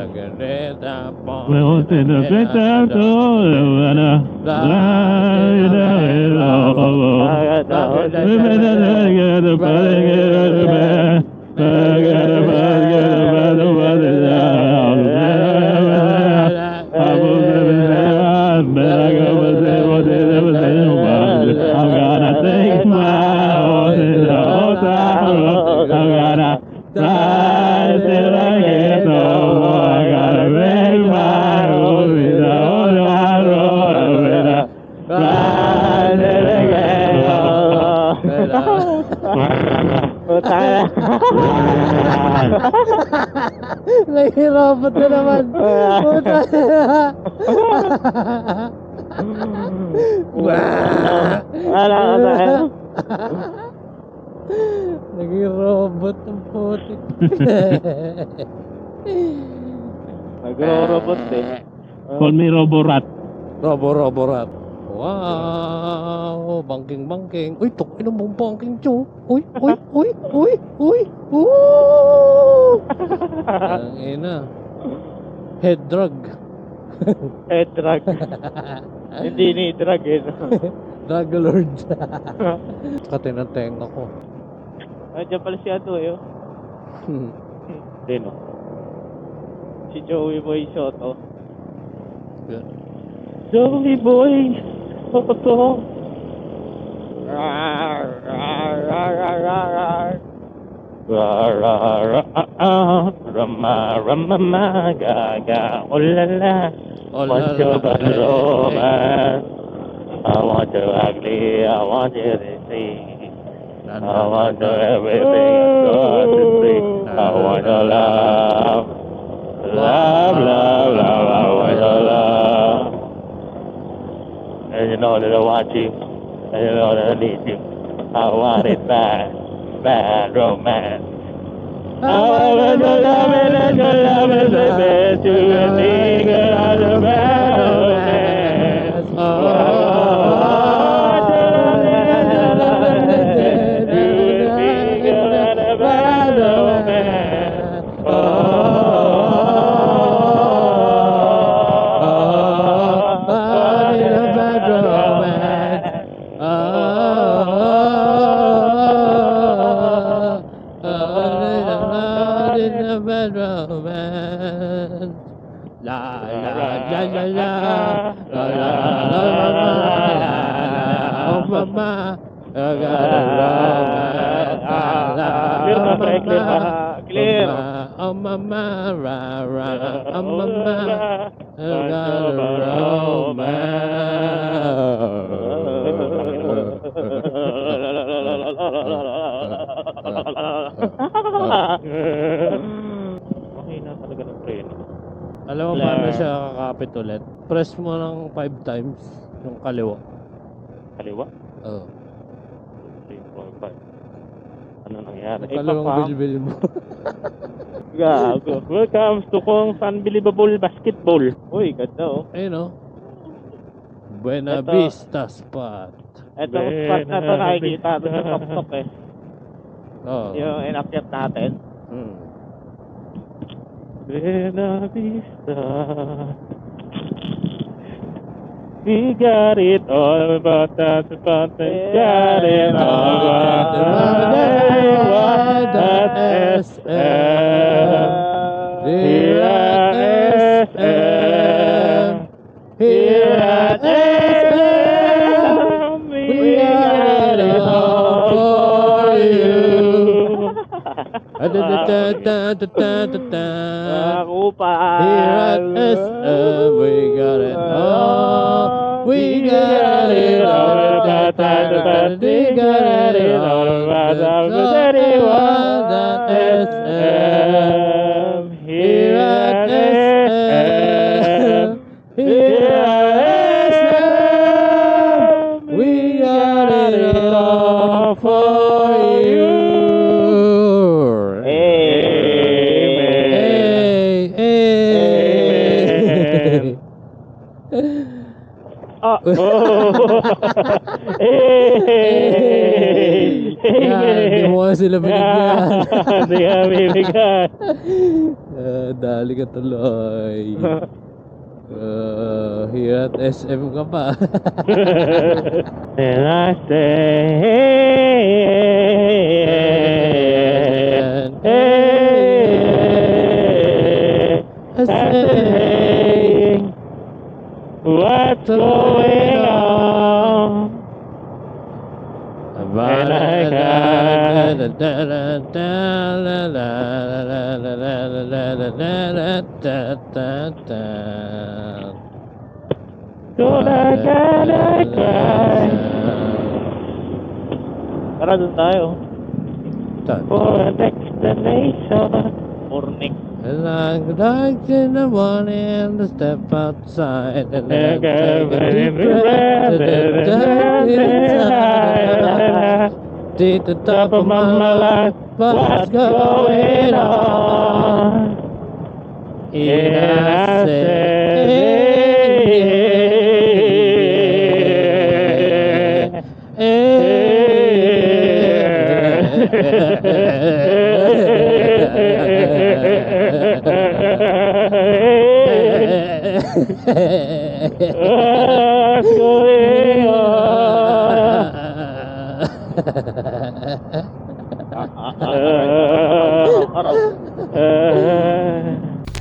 S3: Road to the great town road. I'm gonna ride to the I'm gonna take my horse in the old town road. I'm gonna ride till I get home. I gotta make my horse in the old town road. I'm gonna ride till I get
S2: Nahihirapan na naman. Puta.
S5: Wala ka tayo.
S2: Naging robot ang putik.
S5: Nagro-robot eh.
S3: Call me Roborat.
S2: Robo rap. Wow, bangking. Uy, tukin mo bangking, Joe. Uy. Ang ina. Head drug.
S5: Eh, drug. Hindi ni drug eh. No?
S2: Drug lord. Katinateng ako.
S5: Ay, dyan pala si Ato eh. Oh. Hindi no. Si Joey Boy Soto. Joey Boy Soto. Rama, gaga, ulala. Want you but romance. I want you ugly, I want you to see. I want you everything I got to see. I want your love. Love, I want your love. And you know that I want you. And you know that I need you. I want it bad romance. I want your love and your love is the best you can think of the bad romance. Clear.
S2: Oh mama, oh mama, I got a
S5: Okay na talaga ng train.
S2: Alam mo paano siya kakapit ulit? Press mo ng 5 times yung kaliwa.
S5: Kaliwa?
S2: Oo.
S5: 3, 4, 5. Ano nangyari?
S2: Kalawang bilbil mo.
S5: Gago. Welcome to Kong's Unbelievable Basketball. Uy, ganda oh.
S2: Ayun o. Buena
S5: Ito.
S2: Vista Spot.
S5: Etong spot na to nakikita doon sa top eh.
S2: Oo.
S5: Yung inakyat natin. Buena Vista. We got it all about that spot. Got it all about that SM.
S2: Here at SM. Here at SM. We got it all for you. Here at SM, we got it all. We got it all. We got it all. SM. Here at SM. Here at SM. We got it all for you. Hindi mo nga sila binigyan.
S5: Hindi ka binigyan.
S2: Dali ka tuloy. Here at SM ka pa.
S5: And I say, what's going on? When I Tara doon tayo. For an explanation. For next.
S2: And I like in the morning to step outside and then take a deep breath and then dive inside. At the top of my life, what's going on? And I say,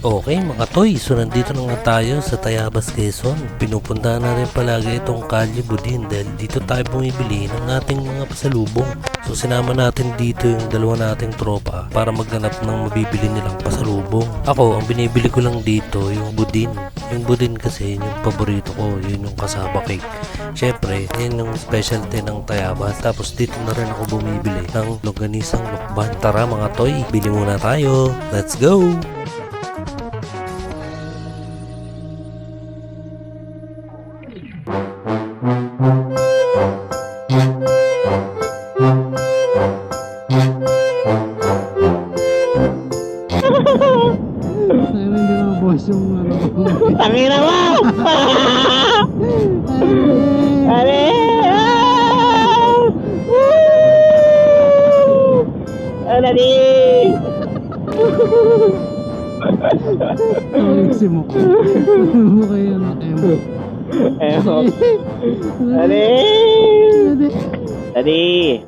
S4: Okay mga toy, so nandito na nga tayo sa Tayabas, Quezon. Pinupuntahan natin palagi itong Kalye Budin dahil dito tayo bumibili ng ating mga pasalubong. So sinama natin dito yung dalawa nating tropa para maghanap ng mabibili nilang pasalubong. Ako, ang binibili ko lang dito yung budin. Yung budin kasi yun yung paborito ko, yun yung kasaba cake. Syempre, yun yung specialty ng Tayabas. Tapos dito na rin ako bumibili ng longganisang lukban. Tara mga toy, bili muna tayo. Let's go!
S5: Tangina mo! Ale! Alali!
S3: Si Mukha. Mukha yun ang emo.
S5: Emo. Ali! Dali!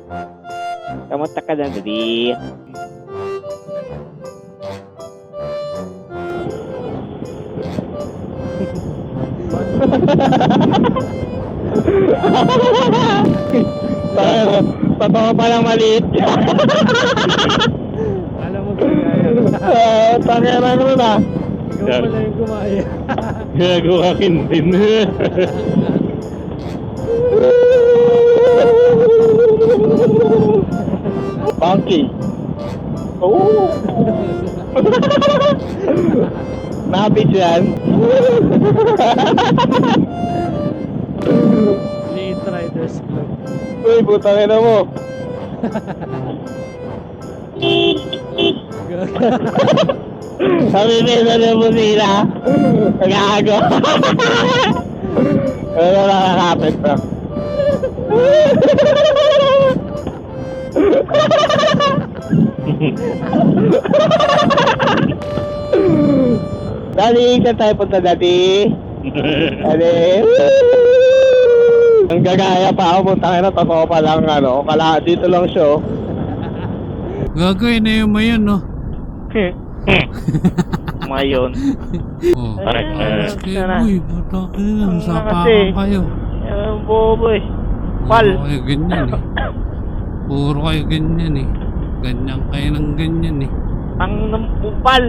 S5: Kamusta ka dyan, Dali? Totoo palang maliit.
S3: Alam mo kung kaya.
S5: Tangina naman ah.
S3: Ikaw pala yung kumaya.
S5: Gago ka din. Funky. Oh. Nabit yan.
S3: Late Riders Club.
S5: Uy, putang ina mo. Sabi nila na mo sila. Gago. Ano nakakapit pa? Dali, saan tayo punta dati? Dali. Ang gagaya pa ako, punta na totoo pa lang, ano, kala dito lang siya.
S3: Gagawin na yung mayon, no?
S5: Mayon.
S3: Oh.
S5: Sige,
S3: Uy, puto ka na.
S5: Kasi,
S3: Sapakan kayo.
S5: bobo eh. Pal.
S3: Puro kayo ganyan eh. Puro kayo ganyan eh. Ganyan kayo ng ganyan eh.
S5: Ang nampupal.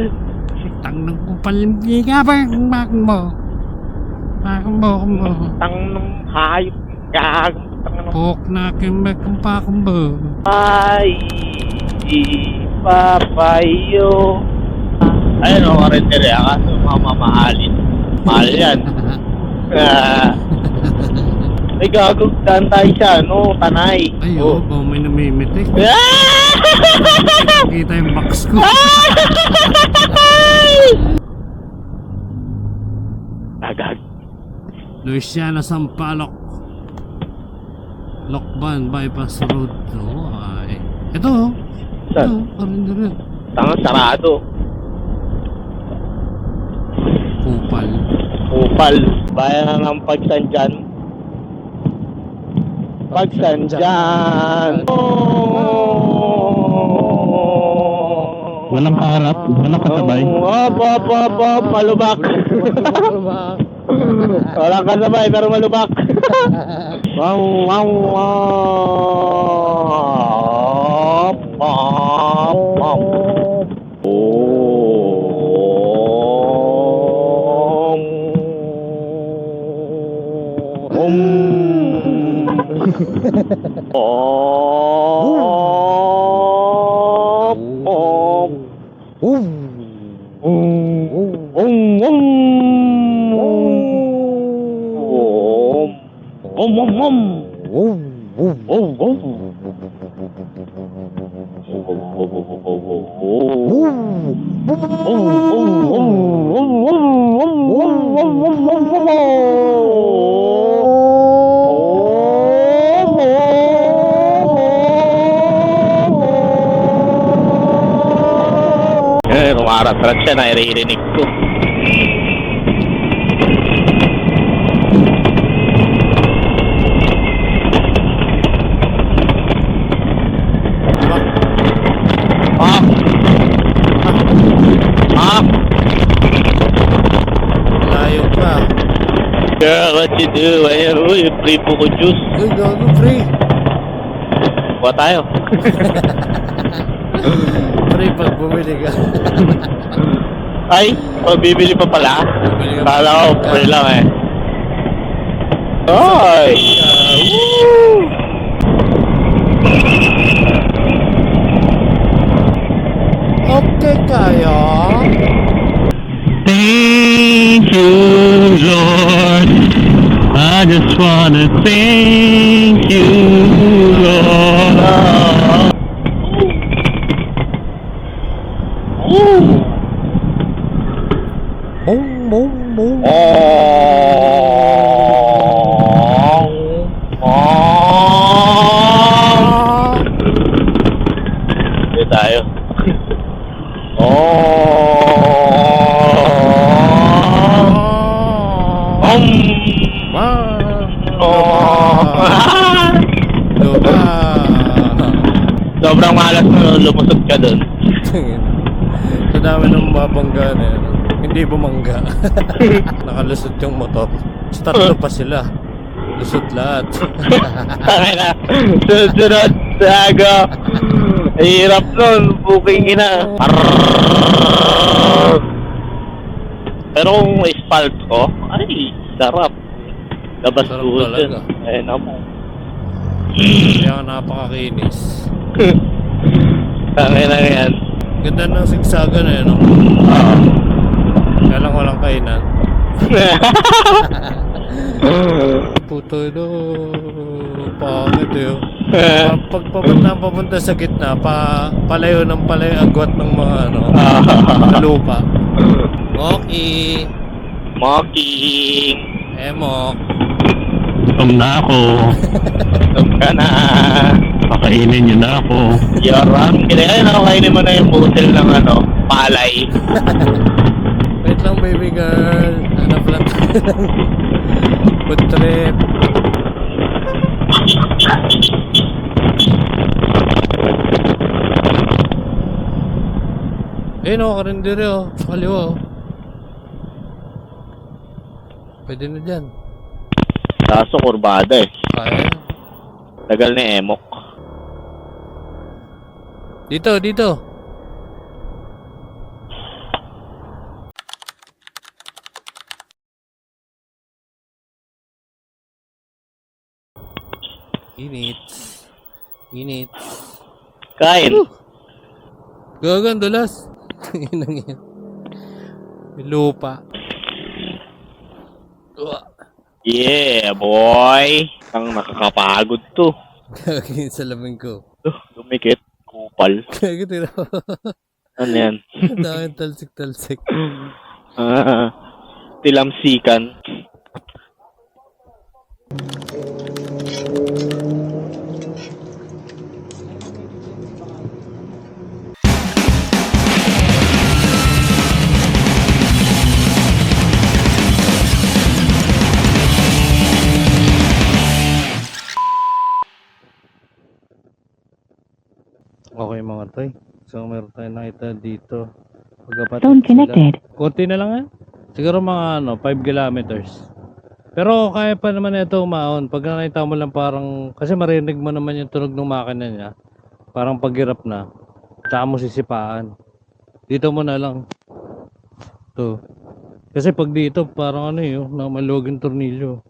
S3: Tang ng kupal. Hindi ka ba ang bakang mo? Bakang mo.
S5: Tang ng hayop. Gago. Tang ng
S3: Pok na kimbek ang bakang mo.
S5: ay papayo. Ayun o, karintere. Kaso mga mamahalin. Mahal yan. Ay gago. Daan tayo siya, no? Tanay.
S3: Ay, oh, ba may namimitik. Kita yung box ko.
S5: Agag.
S3: Luisiana Sampaloc. Lokban Bypass Road. Oh, ay. Ito, oh.
S5: Saan?
S3: Ito, karinderya.
S5: Tangan sarado.
S3: Kupal.
S5: Upal. Bayan na ng Pagsanjan. Pagsanjan.
S3: Walang harap, walang kasabay.
S5: Malubak. Walang kasabay pero malubak. Wow, wow, wow. Rumarat-rat siya, naririnig ko. Ah! Ah!
S2: Layo pa.
S5: Girl, what you do? Ayan, uy, free po ko juice.
S2: Uy, gago, free.
S5: Kuha tayo.
S2: Free pag bumili ka.
S5: Ay, mabibili pa pala. Kala ko, free lang eh. Ay! Woo!
S2: Okay kayo.
S3: Thank you, Lord. I just wanna thank you, Lord.
S2: Mong, mong, mong.
S5: Hindi tayo.
S2: Lupa.
S5: Sobrang malas na lumusot ka dun.
S2: Sa dami ng mabangga na yan. Hindi bumangga. Nakalusot yung motor. Tatlo pa sila. Lusot lahat.
S5: Tangay na. Sunod. Saga. Hirap nun. Booking ina. Pero kung asphalt ko, ay, sarap. Labas
S2: Sarap
S5: ko
S2: talaga.
S5: dun. Ayun naman.
S2: Kaya napakakinis.
S5: Tangay na yan.
S2: Ganda ng sigsaga na yun. No? Kaya lang walang kainan. Puto ito. Pangit yun. Pag papunta sa gitna, palayo ng palayo agwat ng mga ano, lupa. Moki.
S5: Mocking.
S2: Emok.
S3: Gutom na ako.
S5: Gutom ka na.
S3: Pakainin niyo na ako.
S5: Yaram. Kaya nakakainin mo na yung butil ng ano, palay.
S2: Wait lang baby girl. Hanap lang tayo ng food trip. Eh no, karindere oh. Sa kaliwa oh. Pwede na dyan.
S5: Kaso kurbada eh.
S2: Kaya.
S5: Tagal ni Emok.
S2: Dito, dito. Init. Init.
S5: Kain.
S2: Gagan, dulas. Inang yan. May lupa.
S5: Yeah, boy. Ang nakakapagod to.
S2: Gagawin sa lamin ko.
S5: Lumikit. Kupal.
S2: Gagawin mo.
S5: Ano yan?
S2: Dahil talsik-talsik.
S5: Tilamsikan.
S2: Okay mga toy. So meron tayong nakita dito. Magkapatid
S9: Phone
S2: sila.
S9: connected.
S2: Konti na lang yan. Siguro mga 5 kilometers. Pero kaya pa naman ito umaon. Pag nakita mo lang parang, kasi marinig mo naman yung tunog ng makina niya. Parang paghirap na. Tsaka mo sisipaan. Dito mo na lang. To. Kasi pag dito parang ano yun, namaluwag yung tornilyo.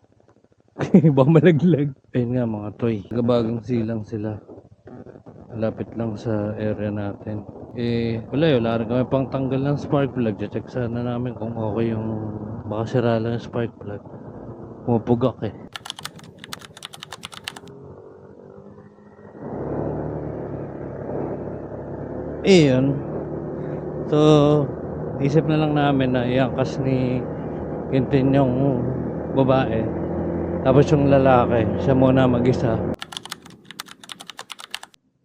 S2: Baka malaglag. Ayun nga mga toy. Gabagang silang sila. Malapit lang sa area natin. Wala yun. Wala rin kami pang tanggal ng spark plug. Check sana namin kung okay yung baka sira lang yung spark plug. Pumapugak eh. Yun. So, isip na lang namin na iangkas ni Quintin yung babae. Tapos yung lalaki, siya muna mag-isa.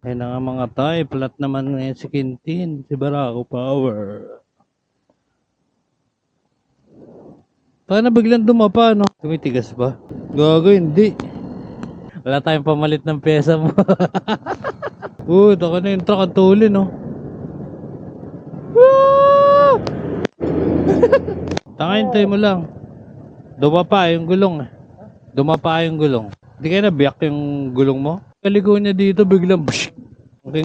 S2: Ayun na nga mga tay, flat naman ngayon si Quintin, si Barako Power. Paano biglang dumapa, no? Tumitigas ba? Gago, hindi. Wala tayong pamalit ng pyesa mo. Taka na yung truck at tuli, no? Hintay mo lang. Dumapa yung gulong. Dumapa yung gulong. Hindi kayo nabiyak yung gulong mo? Kaligo niya dito biglang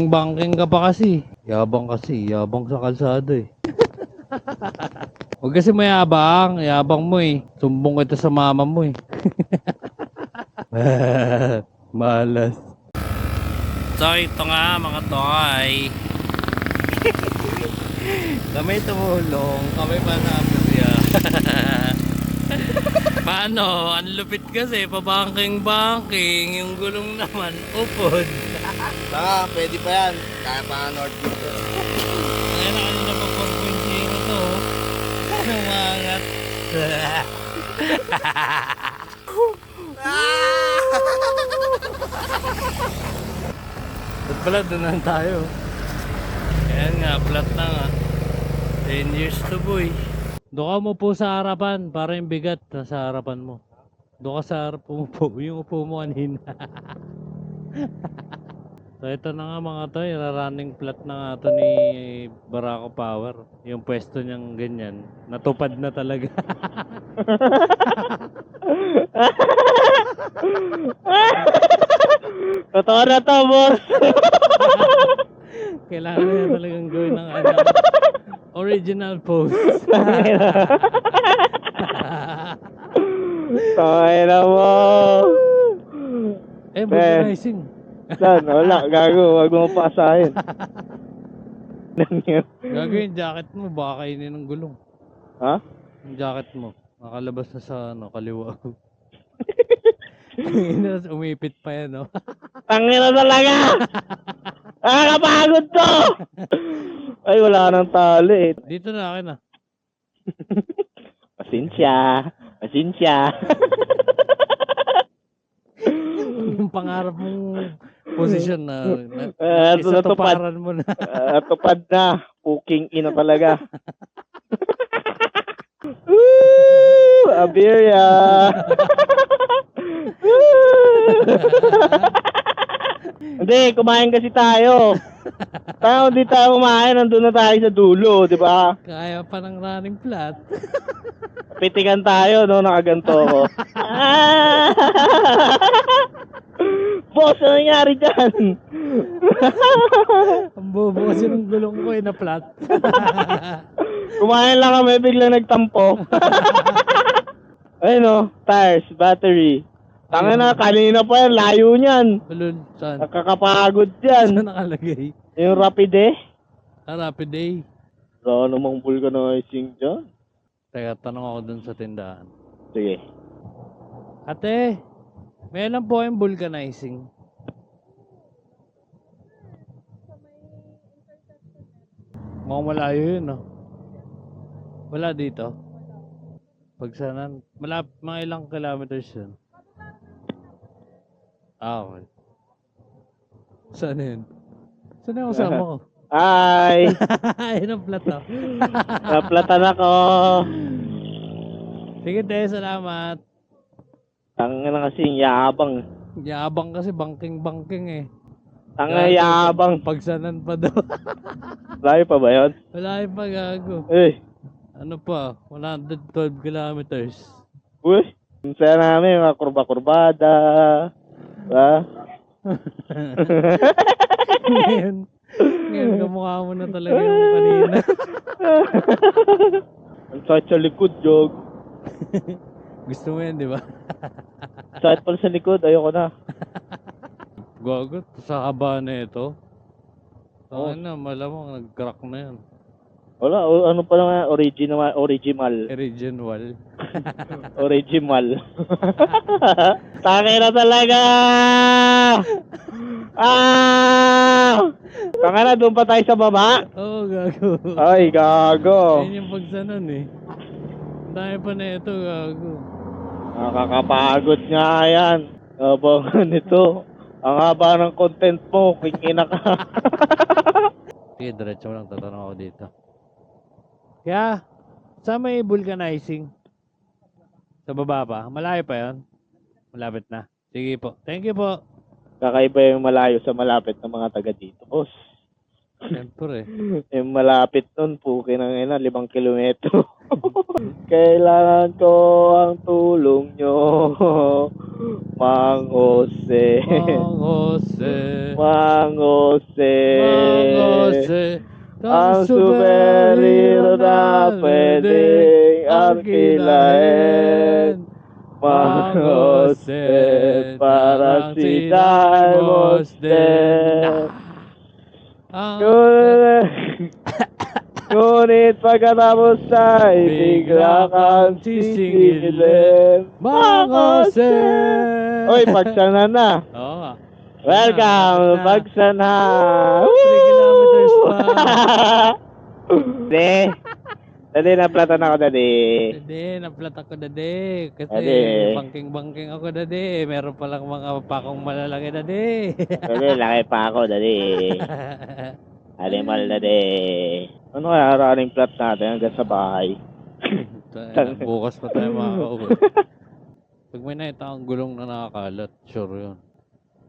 S2: banking ka pa kasi. Yabang sa kalsada eh. Huwag kasi mayabang, yabang mo eh. Sumbong kita sa mama mo eh. Malas. So ito nga mga toy. Kami tumulong, kami pa namin siya. Paano? Ang lupit kasi, pabangking-bangking, yung gulong naman, upod.
S6: Pwede pa yan. Kaya pa nga North dito.
S2: Kaya na kanina pa 4.0 to. Umangat. Ba't pala doon lang tayo? Ayan nga, flat na nga. 10 years to boy. Doon ka mo po sa harapan para yung bigat sa harapan mo. Doon ka sa harap umupo, yung upo mo kanina. So ito na nga mga toy, running flat na nga to ni Barako Power. Yung pwesto niyang ganyan, natupad na talaga.
S5: Totoo na to, boss.
S2: Kailangan niya talagang gawin ng original pose.
S5: Tayo na mo.
S2: Vulcanizing.
S5: Saan? Wala, gago. Wag mo paasahin.
S2: Gagawin jacket mo, baka kainin ng gulong.
S5: Ha?
S2: Yung jacket mo, nakalabas na sa kaliwa. Umipit pa yan, no?
S5: Tangina talaga! Nakakapagod to! Ay, wala nang tali eh.
S2: Dito na akin ah.
S5: Pasensya.
S2: Yung pangarap mong posisyon na
S5: natupad.
S2: tuparan mo na.
S5: Tupad na. Puking ina talaga. Woo! Abiria! Hindi, kumain kasi tayo. Tayo, hindi tayo kumain. Nandun na tayo sa dulo, di ba?
S2: Kaya pa ng running flat.
S5: Pitikan tayo, no? Nakaganto ko. Boss, ano nangyari dyan?
S2: Ang bobo kasi ng gulong ko na flat.
S5: Kumain lang kami, biglang nagtampo. Ayun, no? Tires, battery. Tanga na, kanina pa yan, layo niyan.
S2: Balon, saan?
S5: Nakakapagod yan.
S2: Saan nakalagay?
S5: Yung rapide.
S2: Rapid day.
S5: Wala namang vulcanizing dyan.
S2: Teka, tanong ako dun sa tindahan.
S5: Sige.
S2: Ate, may alam po yung vulcanizing. Mukhang malayo yun, no? Wala dito. Pagsanan, mga ilang kilometers yun. Okay. Saan yun? Saan yung kasama ko?
S5: Hi!
S2: Ayun ang plat, no?
S5: Naplatan ako.
S2: Sige, te, salamat.
S5: Tanga na kasing yabang.
S2: Yabang kasi, banking eh.
S5: Tanga yabang.
S2: Pagsanan pa daw.
S5: Layo pa ba yun?
S2: Wala yung pagago.
S5: Eh,
S2: Ano pa? 112 kilometers.
S5: uy. Saya namin, mga kurba-kurbada. Diba?
S2: Ngayon kamukha mo na talaga yung kanina.
S5: Ang sakit sa likod, Jog.
S2: Gusto mo yan, di ba?
S5: Sakit pala sa likod, ayoko na.
S2: Gagot, sa haba na ito.
S5: Oh.
S2: Ano, malamang nag-crack na yan.
S5: Wala, ano pa naman, original.
S2: Original.
S5: Original. Tangin na talaga! Tanga na, doon pa tayo sa baba?
S2: Oo, gago.
S5: Ay, gago.
S2: Yan yung pagsanan eh. Ang dami pa na ito, gago.
S5: Nakakapagod nga yan. Abangan nito. Ang haba ng content mo, kikina ka.
S2: Sige, diretso lang. Tatanong ako dito. Kaya, saan may vulcanizing? Sa baba pa? Malayo pa yon? Malapit na. Sige po. Thank you po.
S5: Kakaiba yung malayo sa malapit ng mga taga dito. Boss,
S2: Siyempre.
S5: yung malapit nun, pukin ng 5 kilometro. Kailangan ko ang tulong nyo, Mang Jose.
S2: Mang Jose.
S5: Mang Jose.
S2: Mang Jose.
S5: Ang superhero na pwedeng alkilahin. Mang Jose, para si Diamond din. Ngunit pagkatapos ay bigla kang sisingilin.
S2: Mang Jose.
S5: Uy, pagsanan na.
S2: Oo nga.
S5: Welcome, pagsanan.
S2: 3 kilometers pa.
S5: Dadi. Dadi, naplatan ako, Dadi.
S2: Dadi, naplat ako dadi. Kasi
S5: Dadi.
S2: bangking-bangking ako dadi. Meron palang mga pakong malalaki dadi.
S5: Dadi, laki pa ako, Dadi. Animal, Dadi. Ano kaya running plot natin hanggang sa bahay?
S2: Bukas pa tayo makakauwi. Pag may nakita kang gulong na nakakalat, sure yun.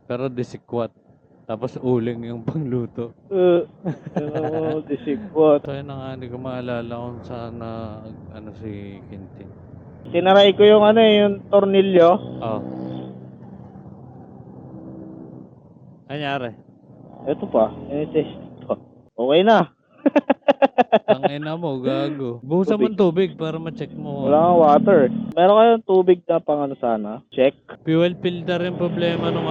S2: Pero disikwat. Tapos uling yung pangluto.
S5: Disikwat.
S2: Tayo na nga, hindi ko maalala kung saan na si Quintin.
S5: Sinaray ko yung yung tornilyo.
S2: Oh. Anyari?
S5: Ito pa, test pa. Okay na.
S2: Ang ina mo, gago. Buhusan mo ng tubig para ma-check mo.
S5: Wala kang water. Meron kayong tubig na pang sana? Check.
S2: Fuel filter yung problema nung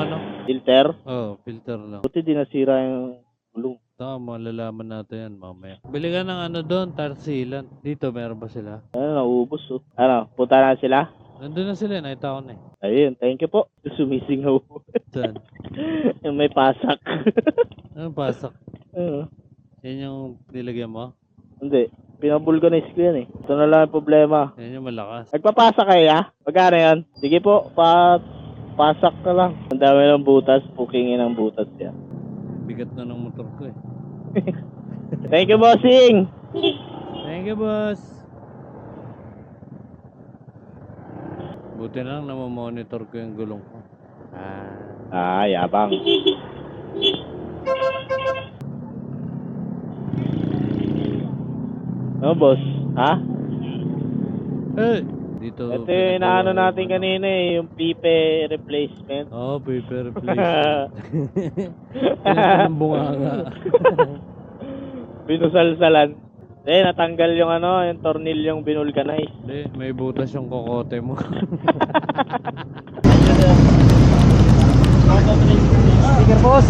S5: Filter.
S2: Oh, filter lang.
S5: Buti di nasira yung gulong.
S2: Tama, malalaman natin yan mamaya. Bili ka ng doon, tarsilan. Dito, meron ba sila?
S5: Naubos oh. Punta na sila?
S2: Nandun na sila, nakita ko na eh.
S5: Ayun, thank you po. Sumisingaw.
S2: Saan?
S5: Yung may pasak.
S2: Anong pasak?
S5: Oo.
S2: Yan yung nilagyan mo?
S5: Hindi. Pinabulganize ko yan eh. Ito na lang ang problema.
S2: Yan yung malakas.
S5: Nagpapasa kayo ha? Magkano yan? Sige po, pasak ka lang. Ang dami ng butas, bookingin ang butas yan.
S2: Bigat na ng motor ko eh.
S5: Thank you, bossing!
S2: Thank you, boss! Buti na lang namamonitor ko yung gulong ko.
S5: Yabang. Ano, boss? Ha?
S2: Eh! Dito.
S5: Ito yung inaano natin kanina eh, yung pipe replacement.
S2: Oo, paper replacement. Yan ang bunganga.
S5: Binusalsalan. Natanggal yung yung tornilyong binulcanize.
S2: Hindi, may butas yung kokote mo.
S6: Sticker boss.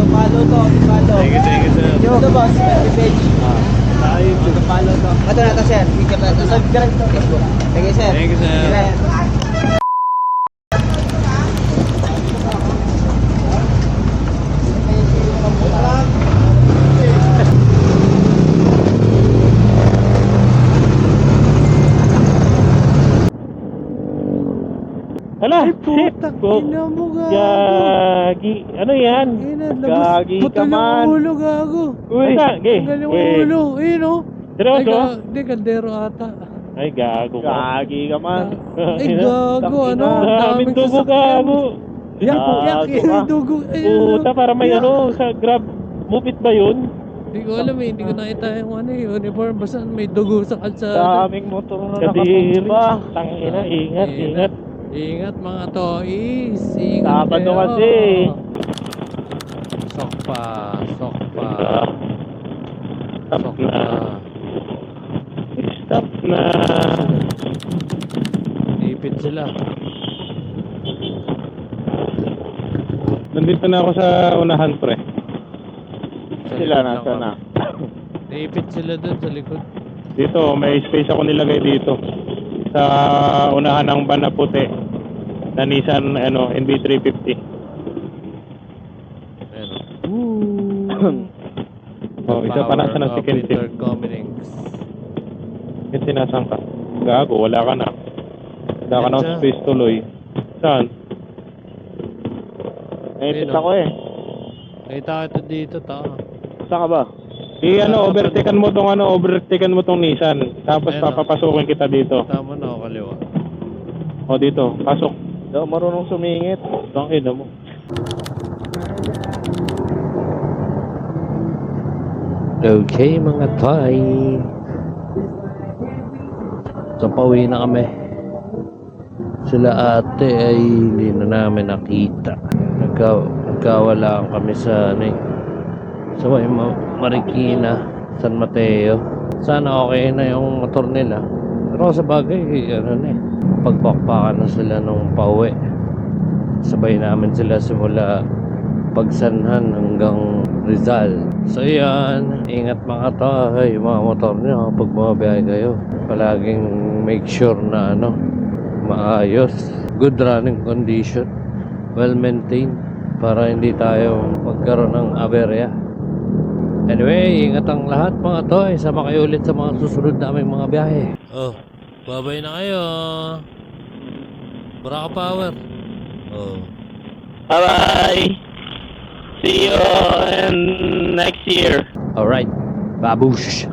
S6: Palo to, palo.
S2: Thank you, sir.
S6: Ito boss, page. Palo to. Ito na to, sir. Subscribe to Facebook. Thank you, sir.
S2: Thank you, sir.
S5: Hala, shit ko.
S2: Ina mo, gago.
S5: Gagi. Ano yan? Gagi ka man.
S2: Putol yung ulo, gago.
S5: Uy,
S2: Tanggal yung ulo. Ayun o.
S5: Seryoso?
S2: Hindi, kaldero ata.
S5: Ay, gago ka. Gagi ka man.
S2: Ay, gago. Ano?
S5: Daming dugo, gago.
S2: Yak, yung dugo.
S5: Puta, para may sa Grab. Move it ba yun?
S2: Hindi ko alam eh. Hindi ko nakita yung uniform. Basta may dugo sa kalsada.
S5: Daming motor na nakatumba. Tangina, ingat, ingat.
S2: Ingat mga toys. Ingat
S5: Sabado
S2: kayo.
S5: kasi.
S2: Sok pa.
S5: Stop
S2: Sok
S5: na.
S2: pa.
S5: Stop na.
S2: Ipit sila.
S3: Nandito na ako sa unahan, pre.
S5: Sila na, sana.
S2: Ipit sila dun sa likod.
S3: Dito, may space ako nilagay dito. Sa unahan ng van na puti. Na Nissan, NB350. Oh, isa pa nasa ng second tip. Yung sinasang ka. Gago, wala ka na. Wala ka na
S2: Diyan
S3: space tuloy. Saan?
S5: Naipit
S2: Sino?
S5: ako eh.
S2: Nakita kita dito, ta.
S5: Saan ka ba?
S3: Overtaken mo tong Nissan. Tapos
S2: Ayun,
S3: papapasukin kita dito.
S2: Tama na ako kaliwa.
S3: O dito, pasok.
S5: Hindi ako marunong sumingit.
S3: Tangina mo.
S2: Okay mga tay. So pauwi na kami. Sila ate ay hindi na namin nakita. Nagkawalaan kami sa sa may Marikina, San Mateo. Sana okay na yung motor nila. Pero sa bagay, pagpakpakan na sila nung pauwi. Sabay namin sila simula Pagsanhan hanggang Rizal. So yan, ingat mga tay, mga motor nyo pag bumabiyahe kayo. Palaging make sure na maayos, good running condition, well maintained, para hindi tayo magkaroon ng aberya. Anyway, ingat ang lahat mga toy. Sama kayo ulit sa mga susunod naming mga biyahe.
S4: Oh, babay na kayo. Baraka Power. Oh.
S5: Bye-bye! See you in next year.
S2: Alright, babush.